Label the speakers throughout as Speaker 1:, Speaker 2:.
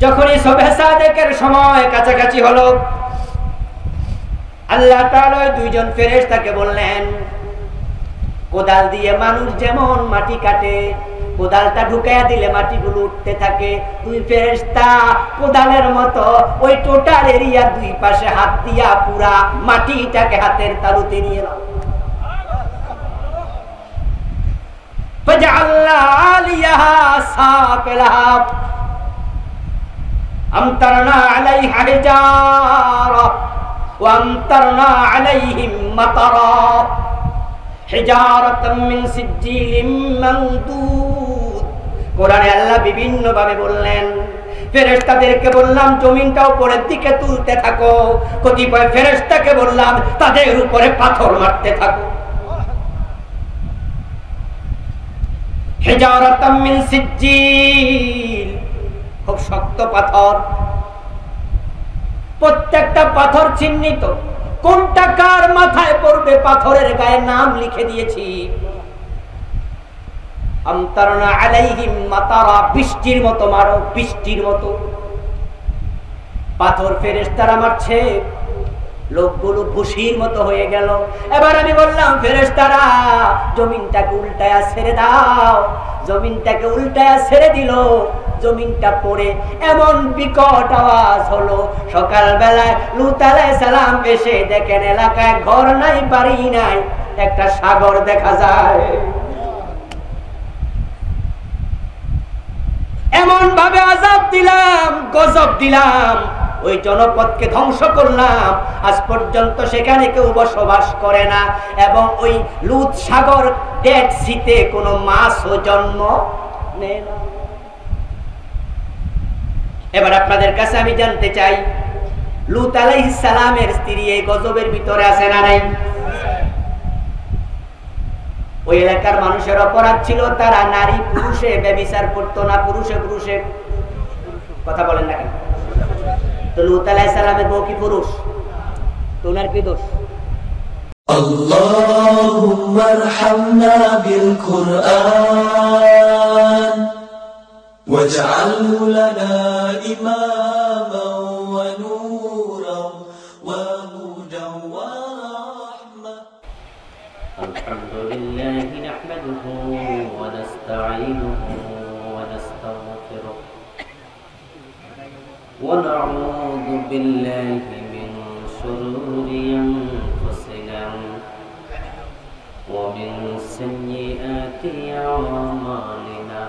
Speaker 1: যখনই সুবহ সাদেকের সময় কাছাকাছি হলো, আল্লাহ তাআলা দুইজন ফেরেশতাকে বললেন, কোদাল দিয়ে মানুষ যেমন মাটি কাটে, কোদালটা ঢুকাইয়া দিলে মাটিগুলো উঠতে থাকে, দুই ফেরেশতা কোদালের মতো ওই টোটাল এরিয়া দুই পাশে হাত দিয়া পুরা মাটিটাকে হাতের তালুতে নিয়ে নাও। فجعلنا عاليها سافلها أمطرنا عليها حجارة وأمطرنا عليهم مطرا حجارة من سجيل منضود। কোরআনে আল্লাহ বিভিন্ন ভাবে বললেন, ফেরেশতাদেরকে বললাম জমিনটা উপরের দিকে তুলতে থাকো, কতিপয় ফেরেশতাকে বললাম তাদের উপরে পাথর মারতে থাকো। হিজারাতাম মিন সিজ্জিল, খুব শক্ত পাথর, প্রত্যেকটা পাথর চিহ্নিত, কোনটা কার মাথায় পড়বে পাথরের গায়ে নাম লিখে দিয়েছি। আমতারনা আলাইহিম মাতারা, বৃষ্টির মতো মারো, বৃষ্টির মতো পাথর ফেরেশতারা মারছে, লোকগুলো ভুসির মতো হয়ে গেল। এবার আমি বললাম ফেরেশতারা জমিনটাকে উল্টায়া ছেড়ে দাও, জমিনটাকে উল্টায়া ছেড়ে দিল, জমিনটা পড়ে এমন বিকট আওয়াজ হলো, সকালবেলায় লূত আলাইহিস সালাম এসে দেখেন এলাকায় ঘর নাই বাড়ি নাই, একটা সাগর দেখা যায়। এমন ভাবে আযাব দিলাম, গজব দিলাম, ওই জনপদকে ধ্বংস করলাম, আজ পর্যন্ত সেখানে কেউ বসবাস করে না, এবং ওই লূত সাগর ডেড সিতে কোনো মাছও জন্ম নেয় না। এবার আপনাদের কাছে আমি জানতে চাই, লূত আলাইহিস সালামের স্ত্রী এই গজবের ভিতরে আছে না নাই? ওই এলাকার মানুষের অপরাধ ছিল তারা নারী পুরুষে ব্যভিচার করতো না, পুরুষে পুরুষে, কথা বলেন না কেন? তো লূত আলাইহিস সালামের বউ কি পুরুষ? তো ওনার কি দোষ?
Speaker 2: আল্লাহুম্মা আরহামনা বিল কুরআন ওয়াজআলহু লানা ইমামান ওয়া নূরান ওয়া হুদান ওয়া রাহমা।
Speaker 3: আলহামদুলিল্লাহি নাহমাদুহু ওয়া নাস্তাঈনুহু ওয়া নাস্তাগফিরুহ ونعوذ بالله من شرور أنفسنا ومن سيئات أعمالنا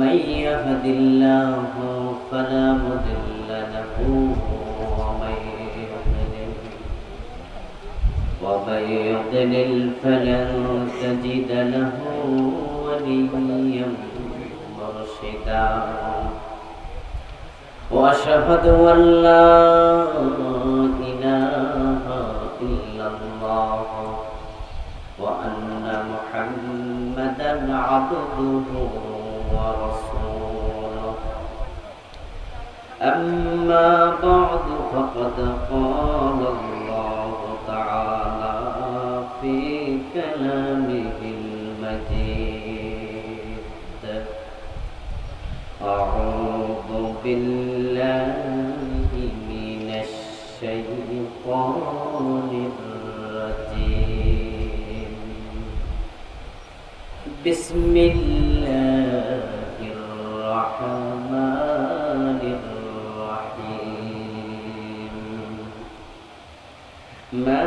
Speaker 3: من يهد الله فلا مضل له ومن يضلل فلن تجد له وليا مرشدا وأشهد أن لا إله إلا الله وأن محمدا عبده ورسوله أما بعد فقد قال الله تعالى في كلامه المجيد أعوذ بالله من الشيطان الرجيم بسم الله الرحمن الرحيم ما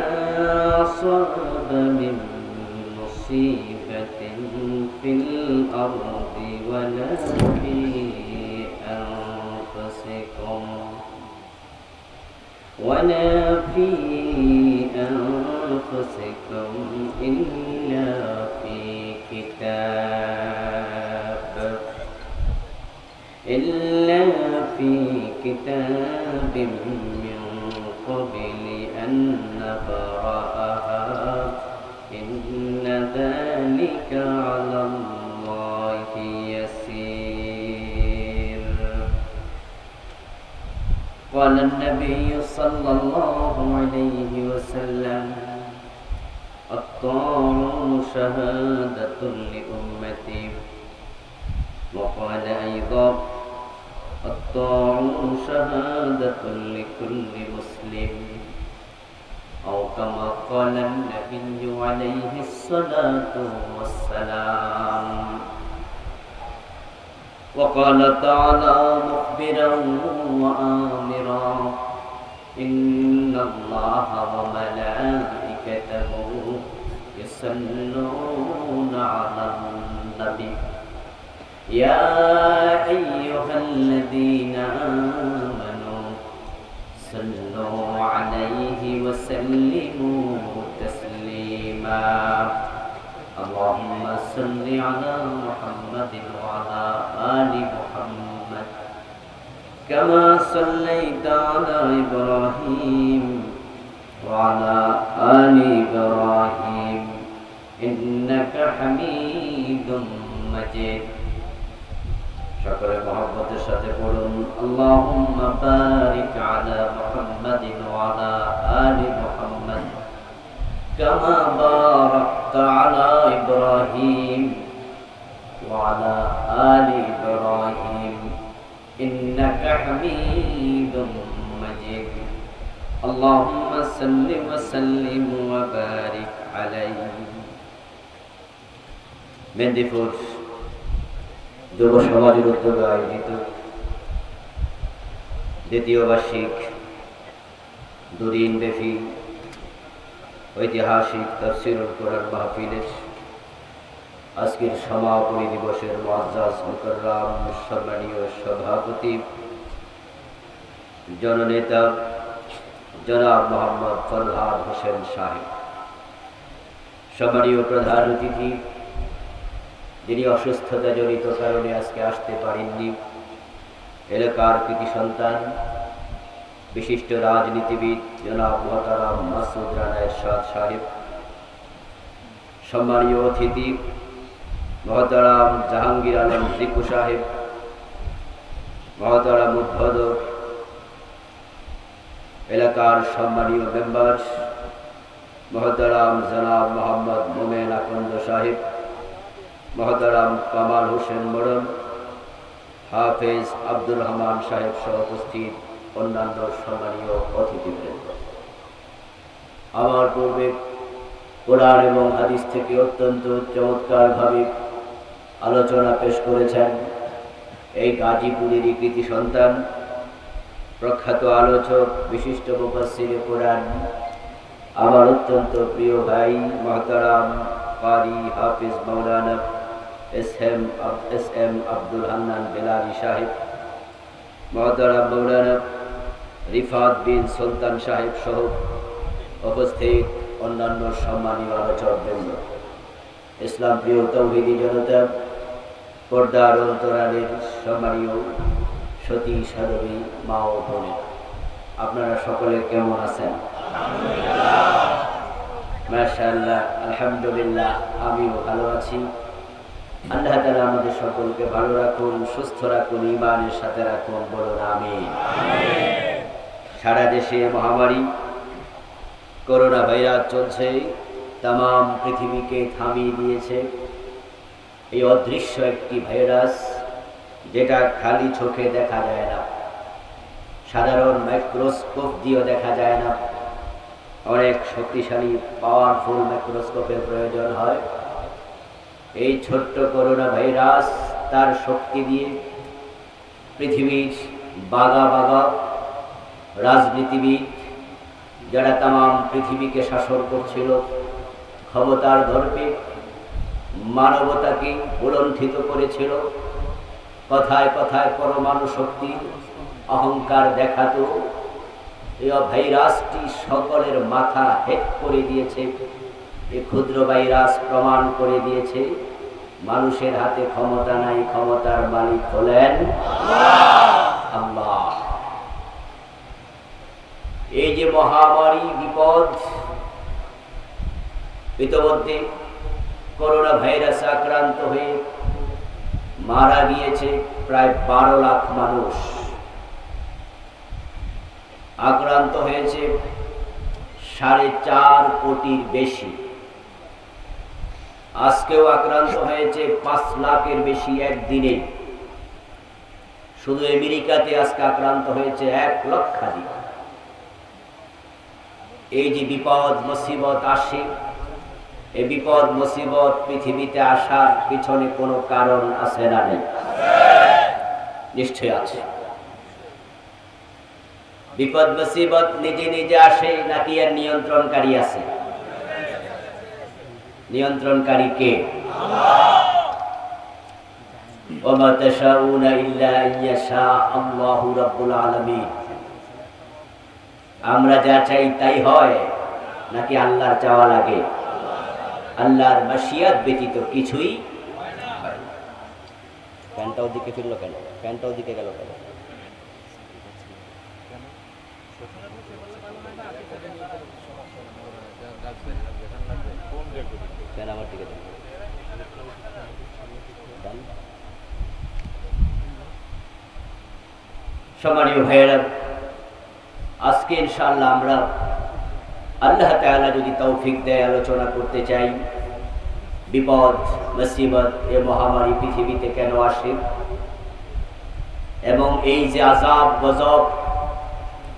Speaker 3: أصاب من مصيبة في الأرض ولا في أنفسكم إلا في كتاب من قبل أن نبرأها إن ذلك على الله يسير. قال النبي صلى الله عليه وسلم الطاعون شهادة لأمتي وقال أيضا الطاعون شهادة لكل مسلم أو كما قال النبي عليه الصلاة والسلام. وقال تعالى مخبرا وآمرا إن الله وملائكته يصلون على النبي يا أيها الذين آمنوا صلوا عليه وسلموا تسليما. اللهم صل على محمد وعلى آل محمد كما صليت على إبراهيم وعلى آل إبراهيم إنك حميد مجيد. সকলে মহব্বতের সাথে পড়ুন আল্লাহুম্মা বারিক আলা মুহাম্মাদিন ওয়া আলা আলি মুহাম্মাদ কামা বারাকতা আলা ইব্রাহিম ওয়া আলা আলি ইব্রাহিম ইন্নাকা হামিদুম মাজিদ. আল্লাহুম্মা সাল্লি ওয়া সাল্লিম ওয়া বারিক আলাইহি. মেদিনীপুর যুব সমাজের উদ্যোগে আয়োজিত দ্বিতীয় বার্ষিক দুদিনব্যাপী ঐতিহাসিক তাফসীরুল কোরআন মাহফিলের আজকের সমাপনী দিবসের মুআজ্জাজ মুকাররম সম্মানীয় সভাপতি জননেতা জনাব মোহাম্মদ ফরহাদ হোসেন সাহেব, সম্মানীয় প্রধান অতিথি যিনি অসুস্থতা জনিত কারণে আজকে আসতে পারেননি, এলাকার কৃতি সন্তান বিশিষ্ট রাজনীতিবিদ জনাব মোহতারাম মাসুদ রানা এরশাদ সাহেব, সম্মানীয় অতিথি মোহতারাম জাহাঙ্গীর আলম জিকু সাহেব, মোহতারাম উদ্বোধক, এলাকার সম্মানীয় মেম্বার মোহতারাম জনাব মোহাম্মদ মোমেন আকন্দ সাহেব, মোহতারাম কামাল হোসেন মোড়ল, হাফেজ আব্দুর রহমান সাহেব সহ উপস্থিত অন্যান্য সম্মানীয় অতিথিবৃন্দ, আমার পূর্বে কোরআন এবং হাদিস থেকে অত্যন্ত চমৎকারভাবে আলোচনা পেশ করেছেন এই গাজীপুরেরই কৃতি সন্তান প্রখ্যাত আলোচক বিশিষ্ট মুফাসসিরে কোরআন আমার অত্যন্ত প্রিয় ভাই মোহতারাম কারি হাফিজ মাওলানা এস এম আব্দুল হান্নান বেলালি সাহেব, মোহতারাম মাওলানা রিফাত বিন সুলতান সাহেব সহ উপস্থিত অন্যান্য সম্মানীয় আলোচকবৃন্দ, ইসলাম প্রিয় তৌহিদি জনতা, পর্দার অন্তরালের সম্মানীয় সতী সাধবী মা ও বোনেরা, আপনারা সকলে কেমন আছেন? মাশাআল্লাহ, আলহামদুলিল্লাহ, আমিও ভালো আছি। আল্লাহ তাআলা আমাদের সকলকে ভালো রাখুন, সুস্থ রাখুন, ঈমানের সাথে রাখুন, বলুন আমিন। সারা দেশে মহামারী করোনা ভাইরাস চলছে, তাম পৃথিবীকে থামিয়ে দিয়েছে। এই অদৃশ্য একটি ভাইরাস যেটা খালি চোখে দেখা যায় না, সাধারণ মাইক্রোস্কোপ দিয়েও দেখা যায় না, অনেক শক্তিশালী পাওয়ারফুল মাইক্রোস্কোপের প্রয়োজন হয়। এই ছোট্ট করোনা ভাইরাস তার শক্তি দিয়ে পৃথিবীর বাগা বাগা রাজনীতিবিদ যারা তাম পৃথিবীকে শাসন করছিল, ক্ষমতার দর্পে মানবতাকে উলণ্ঠিত করেছিল, কথায় কথায় পরমাণু শক্তি অহংকার দেখাতো, এই ভাইরাসটি সকলের মাথা হেট করে দিয়েছে। এই ক্ষুদ্র ভাইরাস প্রমাণ করে দিয়েছে মানুষের হাতে ক্ষমতা নাই, ক্ষমতার মালিক হলেন আল্লাহ। এই যে মহামারী বিপদ, ইতোমধ্যে করোনা ভাইরাসে আক্রান্ত হয়ে মারা গিয়েছে প্রায় 12 লাখ মানুষ, আক্রান্ত হয়েছে 4.5 কোটির বেশি, আজকেও আক্রান্ত হয়েছে 5 লাখের বেশি একদিনে। শুধু আমেরিকাতে আজকে আক্রান্ত হয়েছে 1 লক্ষাধিক। এই যে বিপদ মুসিবত আসে, এই বিপদ মুসিবত পৃথিবীতে আসার পিছনে কোনো কারণ আছে না নেই? নিশ্চয় আছে। বিপদ মুসিবত নিজে নিজে আসে নাকি এর নিয়ন্ত্রণকারী আছে? নিয়ন্ত্রণকারী কে? ওয়া তাশাউনা ইল্লা আইয়াশা আল্লাহু রাব্বুল আলামিন। আমরা যা চাই তাই হয় নাকি আল্লাহর চাওয়া লাগে? আল্লাহর মাশিয়াত ব্যতীত কিছুই হয় না। ফ্যানটা ওদিকে ফিরলো কেন? ফ্যানটা ওদিকে গেল কেন? ফ্যান আমার দিকে দেখো। সম্মানীয় ভাইয়েরা, আজকে ইনশাআল্লাহ আমরা আল্লাহ তাআলা যদি তৌফিক দেয় আলোচনা করতে চাই বিপদ মুসিবত এ মহামারী পৃথিবীতে কেন আসে এবং এই যে আযাব গজব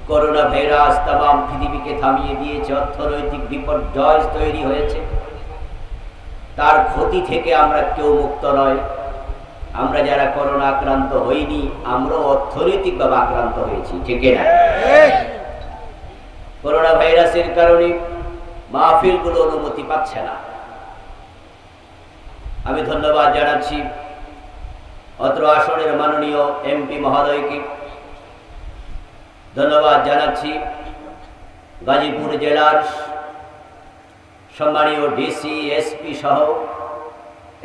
Speaker 3: করোনা ভাইরাস তাম পৃথিবীকে থামিয়ে দিয়েছে, অর্থনৈতিক বিপর্যয় তৈরি হয়েছে, তার ক্ষতি থেকে আমরা কেউ মুক্ত নয়। আমরা যারা করোনা আক্রান্ত হইনি আমরাও অর্থনৈতিকভাবে আক্রান্ত হয়েছি, ঠিক না? করোনা ভাইরাসের কারণে মাহফিলগুলো অনুমতি পাচ্ছে না। আমি ধন্যবাদ জানাচ্ছি অত্র আসনের মাননীয় এমপি মহোদয়কে, ধন্যবাদ জানাচ্ছি গাজীপুর জেলার সম্মানীয় ডিসি এসপি সহ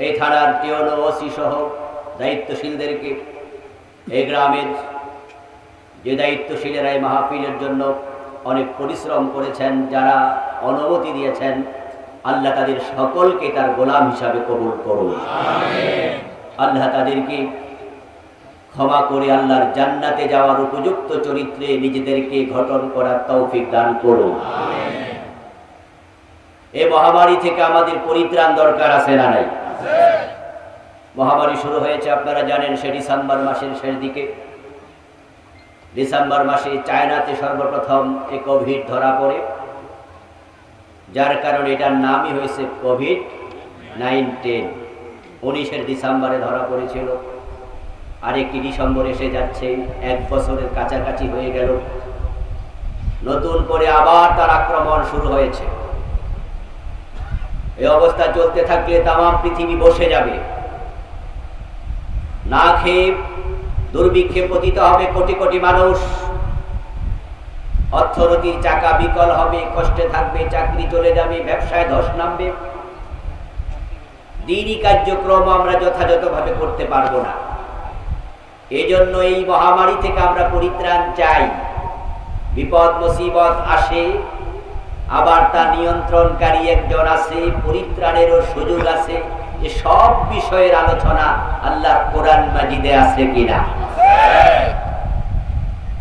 Speaker 3: এই থানার টিওনো ওসি সহ দায়িত্বশীলদেরকে, এই গ্রামের যে দায়িত্বশীলেরা এই মাহফিলের জন্য অনেক পরিশ্রম করেছেন, যারা অনুমতি দিয়েছেন, আল্লাহ তাদের সকলকে তার গোলাম হিসাবে কবুল করুন। আল্লাহ তাদেরকে ক্ষমা করে আল্লাহর জান্নাতে যাওয়ার উপযুক্ত চরিত্রে নিজেদেরকে গঠন করার তৌফিক দান করুন। এই মহামারী থেকে আমাদের পরিত্রাণ দরকার আছে না নাই? মহামারী শুরু হয়েছে আপনারা জানেন সে ডিসেম্বর মাসের শেষ দিকে। ডিসেম্বর মাসে চায়নাতে সর্বপ্রথম এই কোভিড ধরা পড়ে, যার কারণে এটার নামই হয়েছে কোভিড-19। 19 ডিসেম্বরে ধরা পড়েছিল, আরেকটি ডিসেম্বর এসে যাচ্ছে, 1 বছরের কাছাকাছি হয়ে গেল। নতুন করে আবার তার আক্রমণ শুরু হয়েছে। এই অবস্থা চলতে থাকলে তামাম পৃথিবী বসে যাবে, না খেয়ে দুর্ভিক্ষে পতিত হবে কোটি কোটি মানুষ, অর্থনীতির চাকা বিকল হবে, কষ্টে থাকবে, চাকরি চলে যাবে, ব্যবসায় ধস নামবে, দিনই কার্যক্রম আমরা যথাযথভাবে করতে পারবো না। এজন্য এই মহামারী থেকে আমরা পরিত্রাণ চাই। বিপদ মুসিবত আসে, আবার তা নিয়ন্ত্রণকারী একজন আছে, পরিত্রাণেরও সুযোগ আছে। এ সব বিষয়ের আলোচনা আল্লাহর কোরআন মাজিদে আছে কিনা?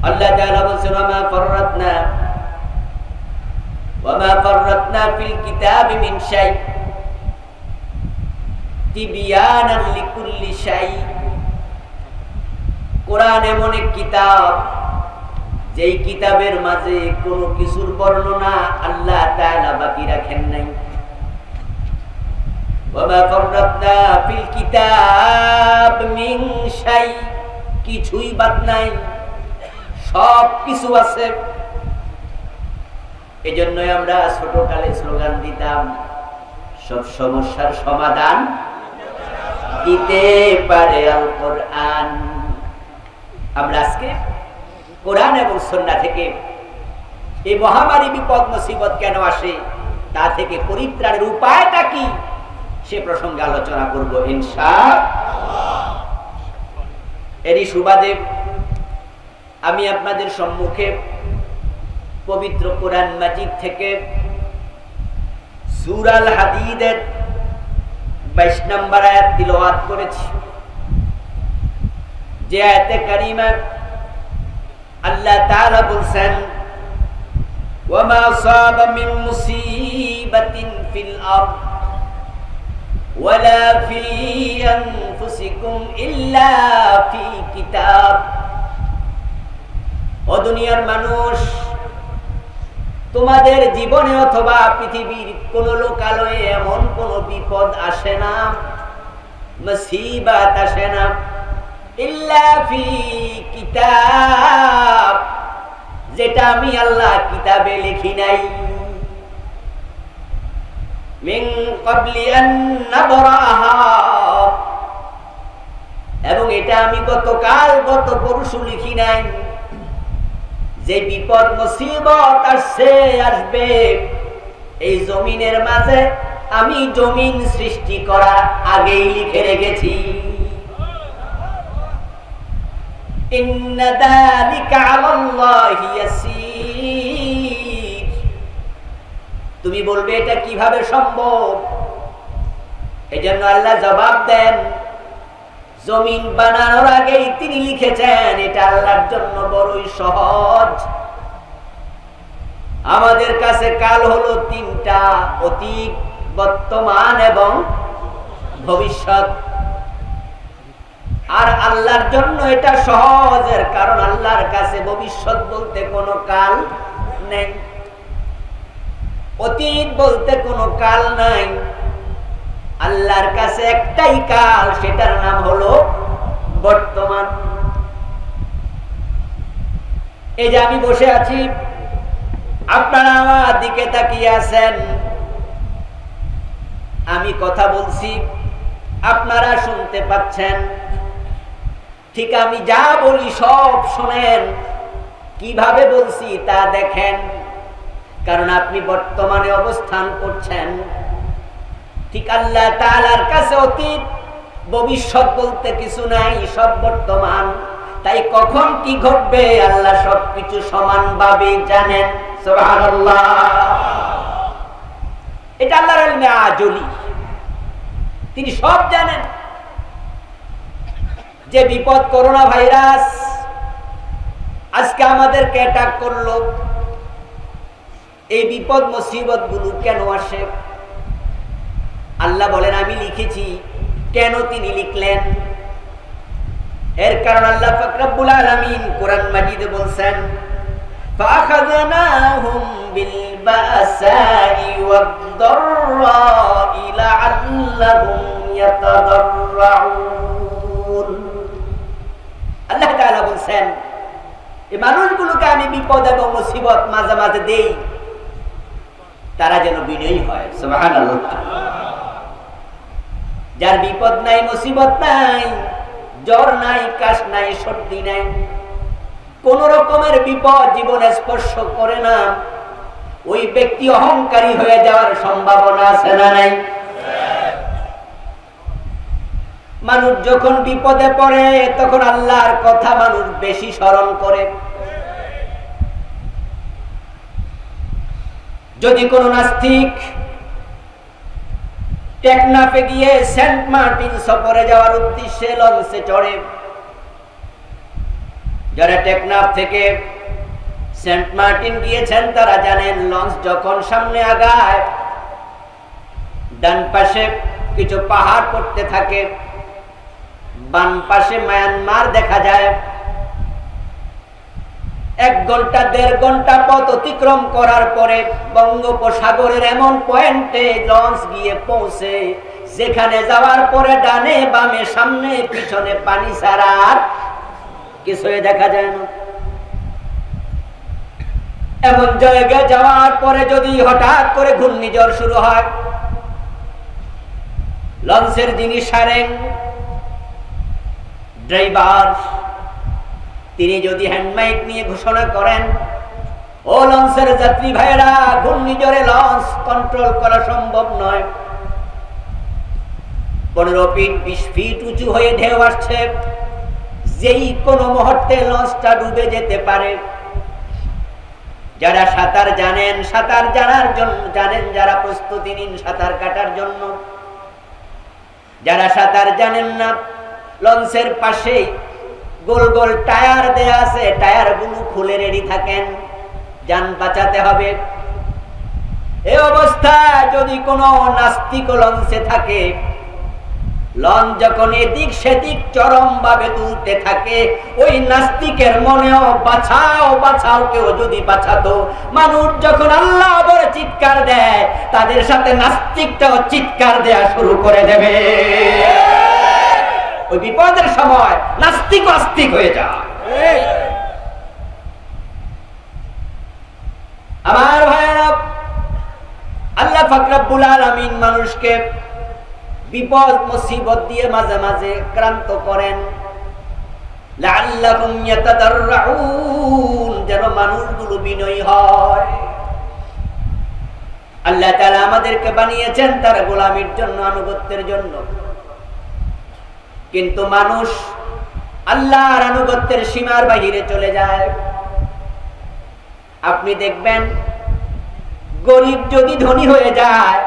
Speaker 3: আল্লাহ তাআলা বলেন ওয়ামা ফাররাতনা ফিল কিতাবি মিন শাই তিবিয়ানান লিকুল্লি শাই। কোরআন এমন এক কিতাব, যেই কিতাবের মাঝে কোনো কিছুর বর্ণনা আল্লাহ তাআলা বাকি রাখেন নাই। ওয়ামা ফাররাতনা ফিল কিতাব মিন শাই, কিছুই বাদ নাই, সব কিছু আছে। এজন্যই আমরা ছোটকালে স্লোগান দিতাম, সব সমস্যার সমাধান দিতে পারে আল কোরআন। আমরা আজকে কোরআন এবং সুন্নাহ থেকে এই মহামারী বিপদ মুসিবত কেন আসে, তা থেকে পরিত্রাণের উপায়টা কি, সে প্রসঙ্গে আলোচনা করব ইনশাআল্লাহ। এরই সুবাদে আমি আপনাদের সম্মুখে পবিত্র কোরআন মাজিদ থেকে সূরা আল হাদীদের 22 নম্বর আয়াত তিলাওয়াত করেছি। যে আয়াতে কারিমা আল্লাহ তাআলা বলেন, ওয়ামা আসাবা মিন মুসিবাতিন ফিল আরদ
Speaker 1: ওয়ালা ফি আনফুসিকুম ইল্লা ফি কিতাব। ও দুনিয়ার মানুষ, তোমাদের জীবনে অথবা পৃথিবীর কোন লোকালয়ে এমন কোন বিপদ আসে না, মুসিবত আসে না, ইল্লা ফি কিতাব, যেটা আমি আল্লাহ কিতাবে লিখি নাই। মিন ক্বাবলি আন নাবরাহা, এবং এটা আমি গতকাল গত পরশু লিখি নাই। যে বিপদ মুসিবত আসবে এই জমিনের মাঝে, আমি জমিন সৃষ্টি করার আগেই লিখে রেখেছি। ইন্না যালিকা আলাল্লাহি ইয়াসীর। তুমি বলবে এটা কিভাবে সম্ভব? এজন্য আল্লাহ জবাব দেন, জমিন বানানোর আগেই তিনি লিখেছেন। এটা আল্লাহর জন্য বড়ই সহজ। আমাদের কাছে কাল হলো তিনটা, অতীত, বর্তমান এবং ভবিষ্যৎ। আর আল্লাহর জন্য এটা সহজের কারণ আল্লাহর কাছে ভবিষ্যৎ বলতে কোনো কাল নেই, অতীত বলতে কোনো কাল নাই। আল্লাহর কাছে একটাই কাল, সেটার নাম হলো বর্তমান। এই যে আমি বসে আছি, আপনারা আমার দিকে তাকিয়ে আছেন, আমি কথা বলছি, আপনারা শুনতে পাচ্ছেন। ঠিক আমি যা বলি সব শোনেন, কিভাবে বলছি তা দেখেন, কারণ আপনি বর্তমানে অবস্থান করছেন। ঠিক আল্লাহ তাআলার কাছে অতীত ভবিষ্যৎ বলতে কিছু নাই, সব বর্তমান। তাই কখন কি ঘটবে আল্লাহ সবকিছু সমানভাবে জানেন। সুবহানাল্লাহ। এটা আল্লাহর ইলমে আজলি, তিনি সব জানেন। যে বিপদ করোনা ভাইরাস আজকে আমাদেরকে অ্যাটাক করলো, এই বিপদ মুসিবত গুলো কেন আসে? আল্লাহ বলেন আমি লিখেছি। কেন তিনি লিখলেন? এর কারণ আল্লাহ পাক রব্বুল আলামিন কোরআন মাজিদে বলছেন, ফাআখাযনাহুম বিল বাসাই ওয়াদ-দাররাই লাআল্লাহুম ইয়াতাদাররাউন। আল্লাহ তাআলা বলছেন, এই মানুষগুলোকে আমি বিপদ এবং মুসিবত মাঝে মাঝে দেই, তারা যেন বিনয়ী হয়। সুবহানাল্লাহ। যার বিপদ নাই, মুসিবত নাই, জ্বর নাই, কাশ নাই, সর্দি নাই, কোন রকমের বিপদ জীবনে স্পর্শ করে না, ওই ব্যক্তি অহংকারী হয়ে যাওয়ার সম্ভাবনা আছে না নাই? মানুষ যখন বিপদে পড়ে তখন আল্লাহর কথা মানুষ বেশি স্মরণ করে। যদি কোন নাস্তিক টেকনাফে গিয়ে সেন্ট মার্টিন সফরে যাওয়ার উদ্দেশ্যে লঞ্চে চড়ে, যারা টেকনাফ থেকে সেন্ট মার্টিন গিয়েছেন তারা জানেন, লঞ্চ যখন সামনে আগায় ডান পাশে কিছু পাহাড় পড়তে থাকে, বাম পাশে মায়ানমার দেখা যায়। 1 ঘন্টা 1.5 ঘন্টা পথ অতিক্রম করার পরে বঙ্গোপসাগরের এমন পয়েন্টে লঞ্চ গিয়ে পৌঁছে, যেখানে যাওয়ার পরে ডানে বামে সামনে পিছনে পানি ছাড়া আর কিছুই দেখা যায় না। এমন জায়গায় যাওয়ার পরে যদি হঠাৎ করে ঘূর্ণিঝড় শুরু হয়, লঞ্চের যিনি সারেং ড্রাইভার, তিনি যদি হ্যান্ডমাইক নিয়ে ঘোষণা করেন, ও লঞ্চের যাত্রী ভাইরা, ঘূর্ণিঝড়ে লঞ্চ কন্ট্রোল করা সম্ভব নয়, 15 ফিট 20 ফিট উঁচু হয়ে ঢেউ আসছে, যেই কোনো মুহূর্তে লঞ্চটা ডুবে যেতে পারে। যারা সাঁতার জানেন, সাঁতার জানার জন্য জানেন, যারা প্রস্তুতি নিন সাঁতার কাটার জন্য। যারা সাঁতার জানেন না, লঞ্চের পাশে গোল গোল টায়ার দেয়া আছে, টায়ার গুলো খুলে রেডি থাকেন, যান বাঁচাতে হবে। এই অবস্থায় যদি কোনো নাস্তিক লঞ্চে থাকে, লঞ্চ যখন এদিক সেদিক চরম ভাবে দুলতে থাকে, ওই নাস্তিকের মনেও বাঁচাও বাঁচাও কেউ যদি বাঁচাতো, মানুষ যখন আল্লাহ বলে চিৎকার দেয়, তাদের সাথে নাস্তিকটাও চিৎকার দেয়া শুরু করে দেবে। ওই বিপদের সময় নাস্তিক আস্তিক হয়ে যায়। আমার ভাইয়েরা, আল্লাহ পাক রব্বুল আলামিন মানুষকে বিপদ মুসিবত দিয়ে মাঝে মাঝে ক্রান্ত করেন, লাআল্লাকুম ইয়াতাদাররুন, যেন মানুষগুলো বিনয়ী হয়। আল্লাহ তাআলা আমাদেরকে বানিয়েছেন তার গোলামির জন্য, আনুগত্যের জন্য, কিন্তু মানুষ আল্লাহর আনুগত্যের সীমার বাইরে চলে যায়। আপনি দেখবেন গরিব যদি ধনী হয়ে যায়,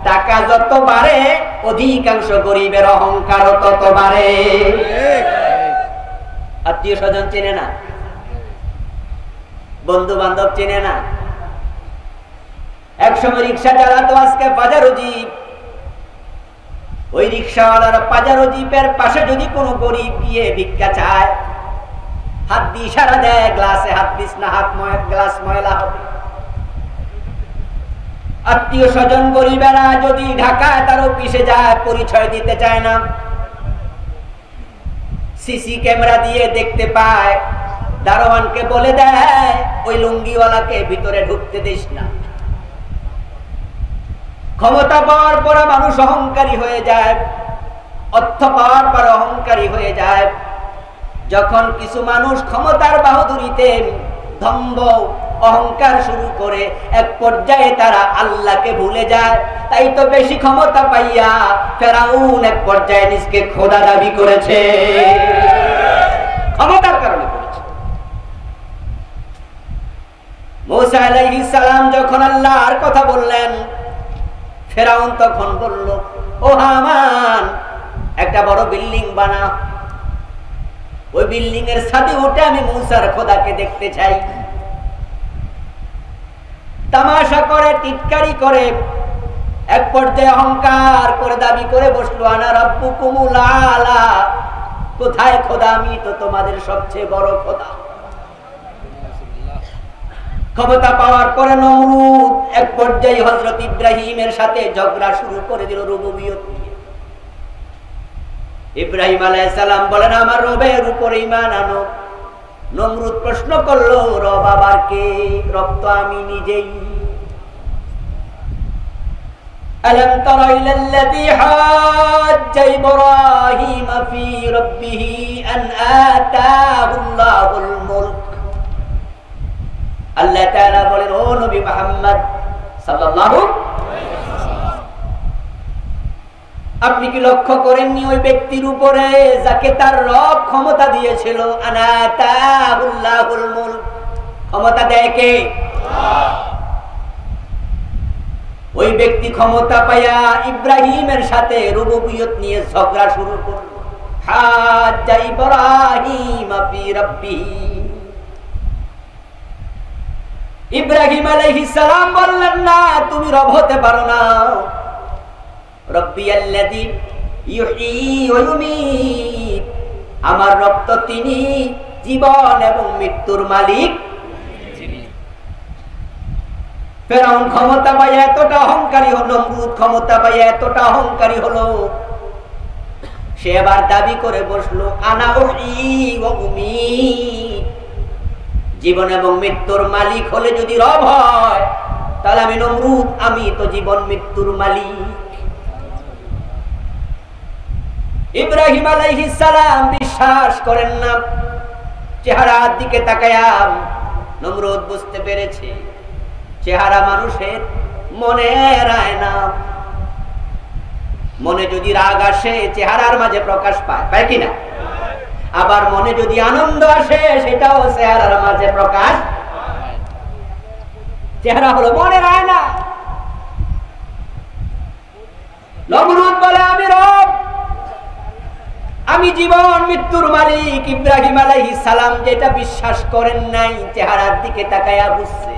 Speaker 1: টাকা যত বাড়ে অধিকাংশ গরিবের অহংকার তত বাড়ে। আত্মীয় স্বজন চেনে না, বন্ধু বান্ধব চেনে না। একসময় রিক্সা চালাতো, আজকে বাজার জীব। ওই রিক্সাওয়ালার পাজারো জিপের পাশে যদি কোনো গরিব গিয়ে ভিক্ষা চায়, হাত দিয়ে ইশারা দেয়, গ্লাসে হাত দিস না, গ্লাস ময়লা হবে। আত্মীয় স্বজন গরিবেরা যদি ঢাকায় তার অফিসে যায়, পরিচয় দিতে চায় না, সিসি ক্যামেরা দিয়ে দেখতে পায়, দারোয়ানকে বলে দেয় ওই লুঙ্গিওয়ালাকে ভিতরে ঢুকতে দিস না। ক্ষমতা পাওয়ার পর মানুষ অহংকারী হয়ে যায়, অর্থ পাওয়ার পর অহংকারী হয়ে যায়। যখন কিছু মানুষ ক্ষমতার বাহাদুরিতে দম্ভ অহংকার শুরু করে, এক পর্যায়ে তারা আল্লাহকে ভুলে যায়। তাই তো বেশি ক্ষমতা পাইয়া ফেরাউন এক পর্যায়ে নিজকে খোদা দাবি করেছে, ক্ষমতার কারণে করেছে। মুসা আলাইহিস সালাম যখন আল্লাহর কথা বললেন, ফেরাউন তখন বলল, ও হামান, একটা বড় বিল্ডিং বানা, ওই বিল্ডিং এর ছাদে উঠে আমি মুসার খোদাকে দেখতে চাই। তামাশা করে, টিটকারি করে, এক পর্যায়ে অহংকার করে দাবি করে বসলো, আনা রাব্বুকুমুল আলা, কোথায় খোদা, আমি তো তোমাদের সবচেয়ে বড় খোদা। ক্ষমতা পাওয়ার পরে নমরুদ এক পর্যায়ে হযরত ইব্রাহিমের সাথে ঝগড়া শুরু করে দিল রুবুবিয়ত নিয়ে। ইব্রাহিম আলাইহিস সালাম বলেন, আমার রবের উপরে ঈমান আনো। নমরুদ প্রশ্ন করলো, রব আবার কে? রব তো আমি নিজেই। আলাম তারা ইলাল্লাযী হাজ্জা ইব্রাহিম ফি রাব্বিহি আন আতাহুল্লাহুল মুলক। আল্লাহ তাআলা বলেন, ও নবী মুহাম্মদ সাল্লাল্লাহু আলাইহি ওয়াসাল্লাম, আপনি কি লক্ষ্য করেননি ওই ব্যক্তির উপরে যাকে তার রব ক্ষমতা দিয়েছিল? আনাতাহুল্লাহুল মুলক, ক্ষমতা দেয় কে? আল্লাহ। ওই ব্যক্তি ক্ষমতা পায়া ইব্রাহিমের সাথে রুবুবিয়ত নিয়ে ঝগড়া শুরু করলো। হাজ্জা ইব্রাহিম ফি রাব্বিহি, ইব্রাহিম আলাইহিস সালাম বললেন, না, তুমি রব হতে পারো না। রব্বিয়াল্লাযী ইউহয়ী ওয়া ইউমীত, আমার রব তো তিনি জীবন এবং মৃত্যুর মালিক। ফেরাউন ক্ষমতা পায় এতটা অহংকারী হলো, নমরুদ ক্ষমতা পায় এতটা অহংকারী হলো, সে আবার দাবি করে বসলো, আনা উহয়ী ওয়া উমীত, জীবন এবং মৃত্যুর মালিক হলে যদি রব হয়, তাহলে আমি নমরুদ, আমি তো জীবন মৃত্যুর মালিক। ইব্রাহিম আলাইহিস সালাম বিশ্বাস করেন না। চেহারার দিকে তাকায়া নমরুদ বুঝতে পেরেছে, চেহারা মানুষের মনের আয়না। মনে যদি রাগ আসে চেহারার মাঝে প্রকাশ পায়, পায় কিনা? আবার মনে যদি আনন্দ আসে সেটাও চেহারার মাঝে প্রকাশ। চেহারা হলো মনের আয়না। নমরুদ বলে, আমি রব, আমি জীবন মৃত্যুর মালিক। ইব্রাহিম আলাইহিস সালাম যেটা বিশ্বাস করেন নাই, চেহারার দিকে তাকায়া বুঝছে।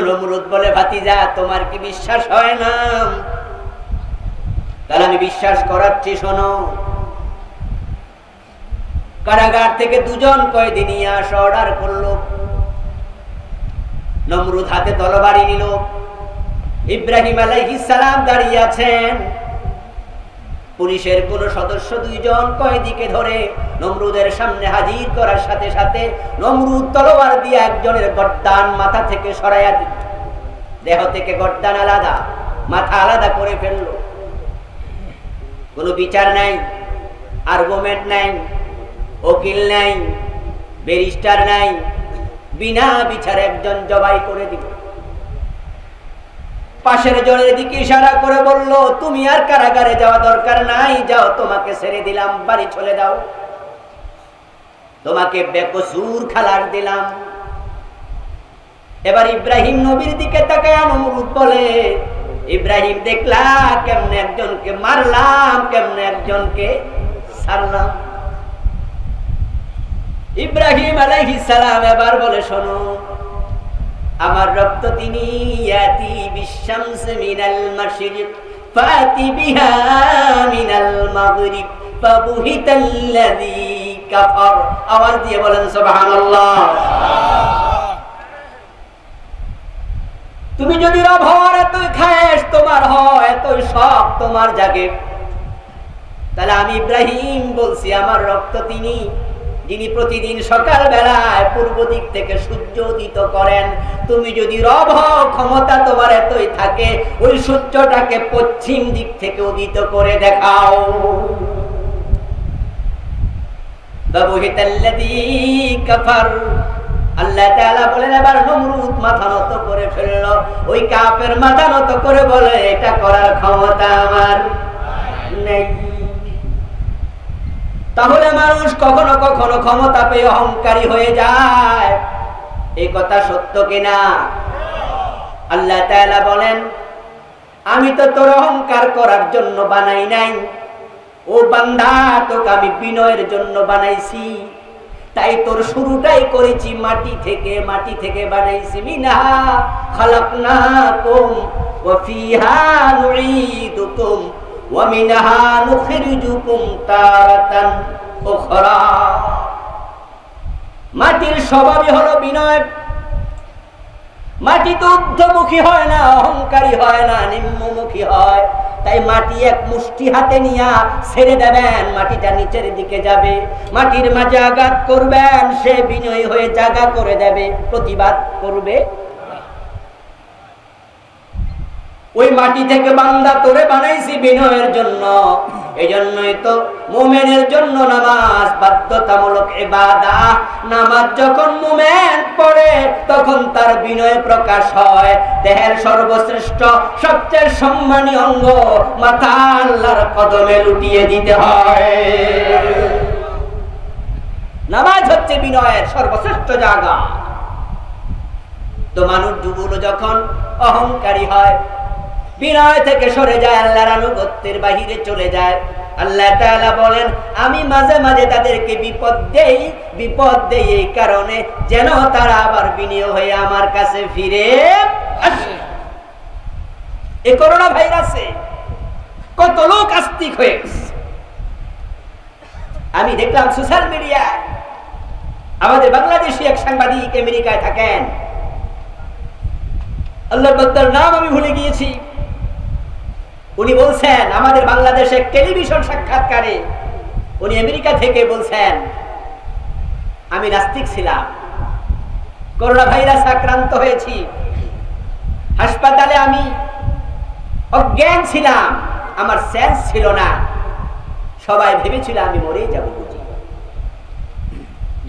Speaker 1: নমরুদ বলে, ভাতিজা, তোমার কি বিশ্বাস হয় না? তাহলে আমি বিশ্বাস করাচ্ছি, শোনো, কারাগার থেকে 2 জন কয়েদি নিয়ে আসা অর্ডার করলো। নমরুদ হাতে তরবারি নিল, ইব্রাহিম আলাইহিস সালাম দাঁড়িয়ে আছেন। পুলিশের কোন সদস্য 2 জন কয়েদিকে ধরে নমরুদের সামনে হাজির করার সাথে সাথে নমরুদ তলোয়ার দিয়ে একজনের গর্দান মাথা থেকে সরাইয়া দিল। দেহ থেকে গর্দান আলাদা, মাথা আলাদা করে ফেললো। কোনো বিচার নাই, আর্গুমেন্ট নাই, উকিল নাই, ব্যারিস্টার নাই, বিনা বিচারে একজন জবাই করে দিল। পাশের জনের দিকে ইশারা করে বলল, তুমি আর কারাগারে যাওয়া দরকার নাই, যাও, তোমাকে ছেড়ে দিলাম, বাড়ি চলে যাও, তোমাকে বেকসুর খালাস দিলাম। এবার ইব্রাহিম নবীর দিকে তাকায় নমরুদ বলে, ইব্রাহিম, দেখলা কেমনে একজনকে মারলাম, কেমনে একজনকে ছাড়লাম। ইব্রাহিম আলাইহিস সালাম এবার বলে, শোনো, আমার রক্ত তিনি ইয়াতি বিশামস মিনাল মাশরিক ফাতি বিহা মিনাল মাগরিব ফাবুহিতাল্লাযী কাফার। আওয়াজ দিয়ে বলেন সুবহানাল্লাহ। তুমি যদি রব হওয়ার এতই খায়েশ তোমার হয়, এতই শখ তোমার জাগে, তাহলে আমি ইব্রাহিম বলছি, আমার রক্ত তিনি যিনি প্রতিদিন সকাল বেলায় পূর্ব দিক থেকে সূর্য উদিত করেন। তুমি যদি রব হও, ক্ষমতা তোমার এতই থাকে, ওই সূর্যটাকে পশ্চিম দিক থেকে উদিত করে দেখাও। বাবুহিতাল্লাযী কাফার। আল্লাহ তাআলা বলেন, এবার নমরুদ মাথা নত করে ফেলল। ওই কাফের মাথা নত করে বলে, এটা করার ক্ষমতা আমার নেই। তাহলে মানুষ কখনো কখনো ক্ষমতা পেয়ে অহংকারী হয়ে যায়, এই কথা সত্য কিনা? আল্লাহ তাআলা বলেন, আমি তো তোর অহংকার করার জন্য বানাই নাই, ও বান্দা, তোকে আমি বিনয়ের জন্য বানাইছি। তাই তোর শুরুটাই করেছি মাটি থেকে, মাটি থেকে বানাইছি। মিনহা খালাকনাকুম ওয়া ফিহা নুঈদুকুম ওয়া মিনহা নুখরিজুকুম তারাতান উখরা। মাটির স্বভাবই হলো বিনয়। মাটি তো ঊর্ধ্বমুখী হয় না, অহংকারী হয় না, নিম্নমুখী হয়। তাই মাটি এক মুষ্টি হাতে নিয়ে ছেড়ে দেবেন, মাটিটা নিচের দিকে যাবে। মাটির মাঝে আঘাত করবেন, সে বিনয়ী হয়ে জায়গা করে দেবে, প্রতিবাদ করবে। ওই মাটি থেকে বান্দা তোরে বানাইছি বিনয়ের জন্য। এই জন্যই তো মুমিনের জন্য নামাজ বাধ্যতামূলক ইবাদত। নামাজ যখন মুমিন পড়ে তখন তার বিনয় প্রকাশ হয়। দেহের সর্বশ্রেষ্ঠ সবচেয়ে সম্মানীয় অঙ্গ মাথা আল্লাহর কদমে লুটিয়ে দিতে হয়। নামাজ হচ্ছে বিনয়ের সর্বশ্রেষ্ঠ জায়গা। তো মানুষ যুবক যখন অহংকারী হয়, বিনয় থেকে সরে যায়, আল্লাহর আনুগত্যের বাহিরে চলে যায়, আল্লাহ তাআলা বলেন, আমি মাঝে মাঝে তাদেরকে বিপদ দেই এই কারণে যেন তারা আবার বিনয় হয়ে আমার কাছে ফিরে আসে। এই করোনা ভাইরাসে কত লোক আস্তিক হয়ে গেছে। আমি দেখলাম সোশ্যাল মিডিয়ায় আমাদের বাংলাদেশি এক সাংবাদিক আমেরিকায় থাকেন, আল্লাহর বান্দার নাম আমি ভুলে গিয়েছি। উনি বলছেন আমাদের বাংলাদেশে টেলিভিশন সাক্ষাৎকারে, উনি আমেরিকা থেকে বলছেন, আমি নাস্তিক ছিলাম, করোনা ভাইরাস আক্রান্ত হয়েছি, হাসপাতালে আমি অজ্ঞান ছিলাম, আমার সেন্স ছিল না, সবাই ভেবেছিল আমি মরেই যাব বুঝি।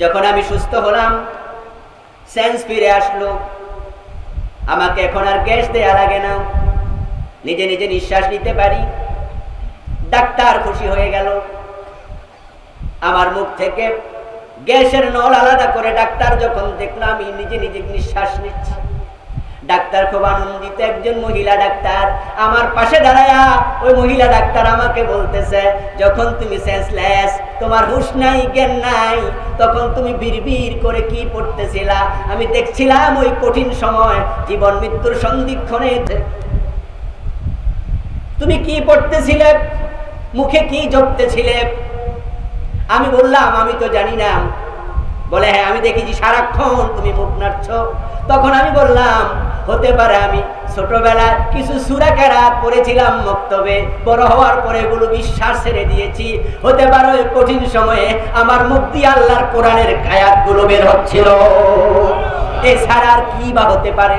Speaker 1: যখন আমি সুস্থ হলাম, সেন্স ফিরে আসলো, আমাকে এখন আর গ্যাস দেয়া লাগে না, নিজে নিজে নিঃশ্বাস নিতে পারি। ডাক্তার খুশি হয়ে গেল, আমার মুখ থেকে গ্যাসের নল আলাদা করে ডাক্তার যখন দেখলাম আমি নিজে নিজে নিঃশ্বাস নিচ্ছি, ডাক্তার খুব আনন্দিত। একজন মহিলা ডাক্তার আমার পাশে দাঁড়ায়া, ওই মহিলা ডাক্তার আমাকে বলতেছে, যখন তুমি সেন্সলেস, তোমার হুঁশ নাই, জ্ঞান নাই, তখন তুমি বিড়বিড় করে কি পড়তেছিলা? আমি দেখছিলাম ওই কঠিন সময়, জীবন মৃত্যুর সন্ধিক্ষণে তুমি কি পড়তেছিলে, মুখে কি জপতেছিলে? আমি বললাম আমি তো জানি না। বলে হ্যাঁ আমি দেখেছি সারাক্ষণ তুমি মুখ নাড়ছো। তখন আমি বললাম হতে পারে আমি ছোটবেলায় কিছু সূরা কেরাত পড়েছিলাম মক্তবে, বড় হওয়ার পরে এগুলো বিশ্বাস ছেড়ে দিয়েছি। হতে পারে ওই কঠিন সময়ে আমার মুখ দিয়ে আল্লাহর কোরআনের আয়াতগুলো বের হচ্ছিল, এছাড়া আর কি বা হতে পারে।